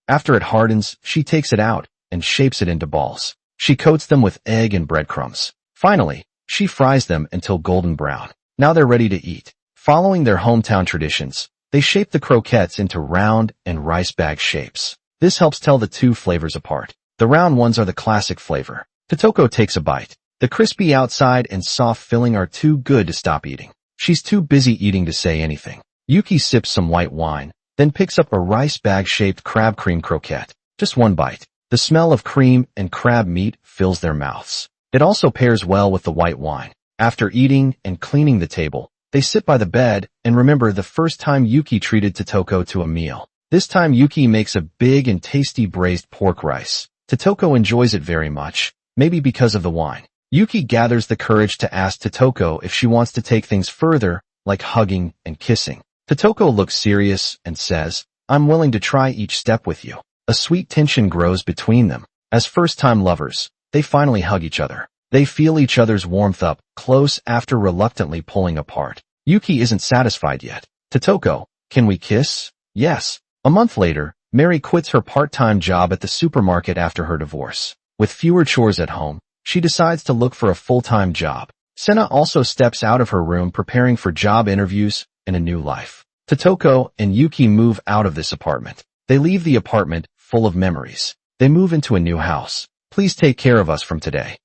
After it hardens, she takes it out and shapes it into balls. She coats them with egg and breadcrumbs. Finally, she fries them until golden brown. Now they're ready to eat. Following their hometown traditions, they shape the croquettes into round and rice bag shapes. This helps tell the two flavors apart. The round ones are the classic flavor. Totoko takes a bite. The crispy outside and soft filling are too good to stop eating. She's too busy eating to say anything. Yuki sips some white wine, then picks up a rice bag-shaped crab cream croquette. Just one bite. The smell of cream and crab meat fills their mouths. It also pairs well with the white wine. After eating and cleaning the table, they sit by the bed and remember the first time Yuki treated Totoko to a meal. This time Yuki makes a big and tasty braised pork rice. Totoko enjoys it very much, maybe because of the wine. Yuki gathers the courage to ask Totoko if she wants to take things further, like hugging and kissing. Totoko looks serious and says, "I'm willing to try each step with you." A sweet tension grows between them. As first-time lovers, they finally hug each other. They feel each other's warmth up close after reluctantly pulling apart. Yuki isn't satisfied yet. "Totoko, can we kiss?" "Yes." A month later, Mary quits her part-time job at the supermarket after her divorce. With fewer chores at home, she decides to look for a full-time job. Sena also steps out of her room preparing for job interviews and a new life. Totoko and Yuki move out of this apartment. They leave the apartment full of memories. They move into a new house. "Please take care of us from today."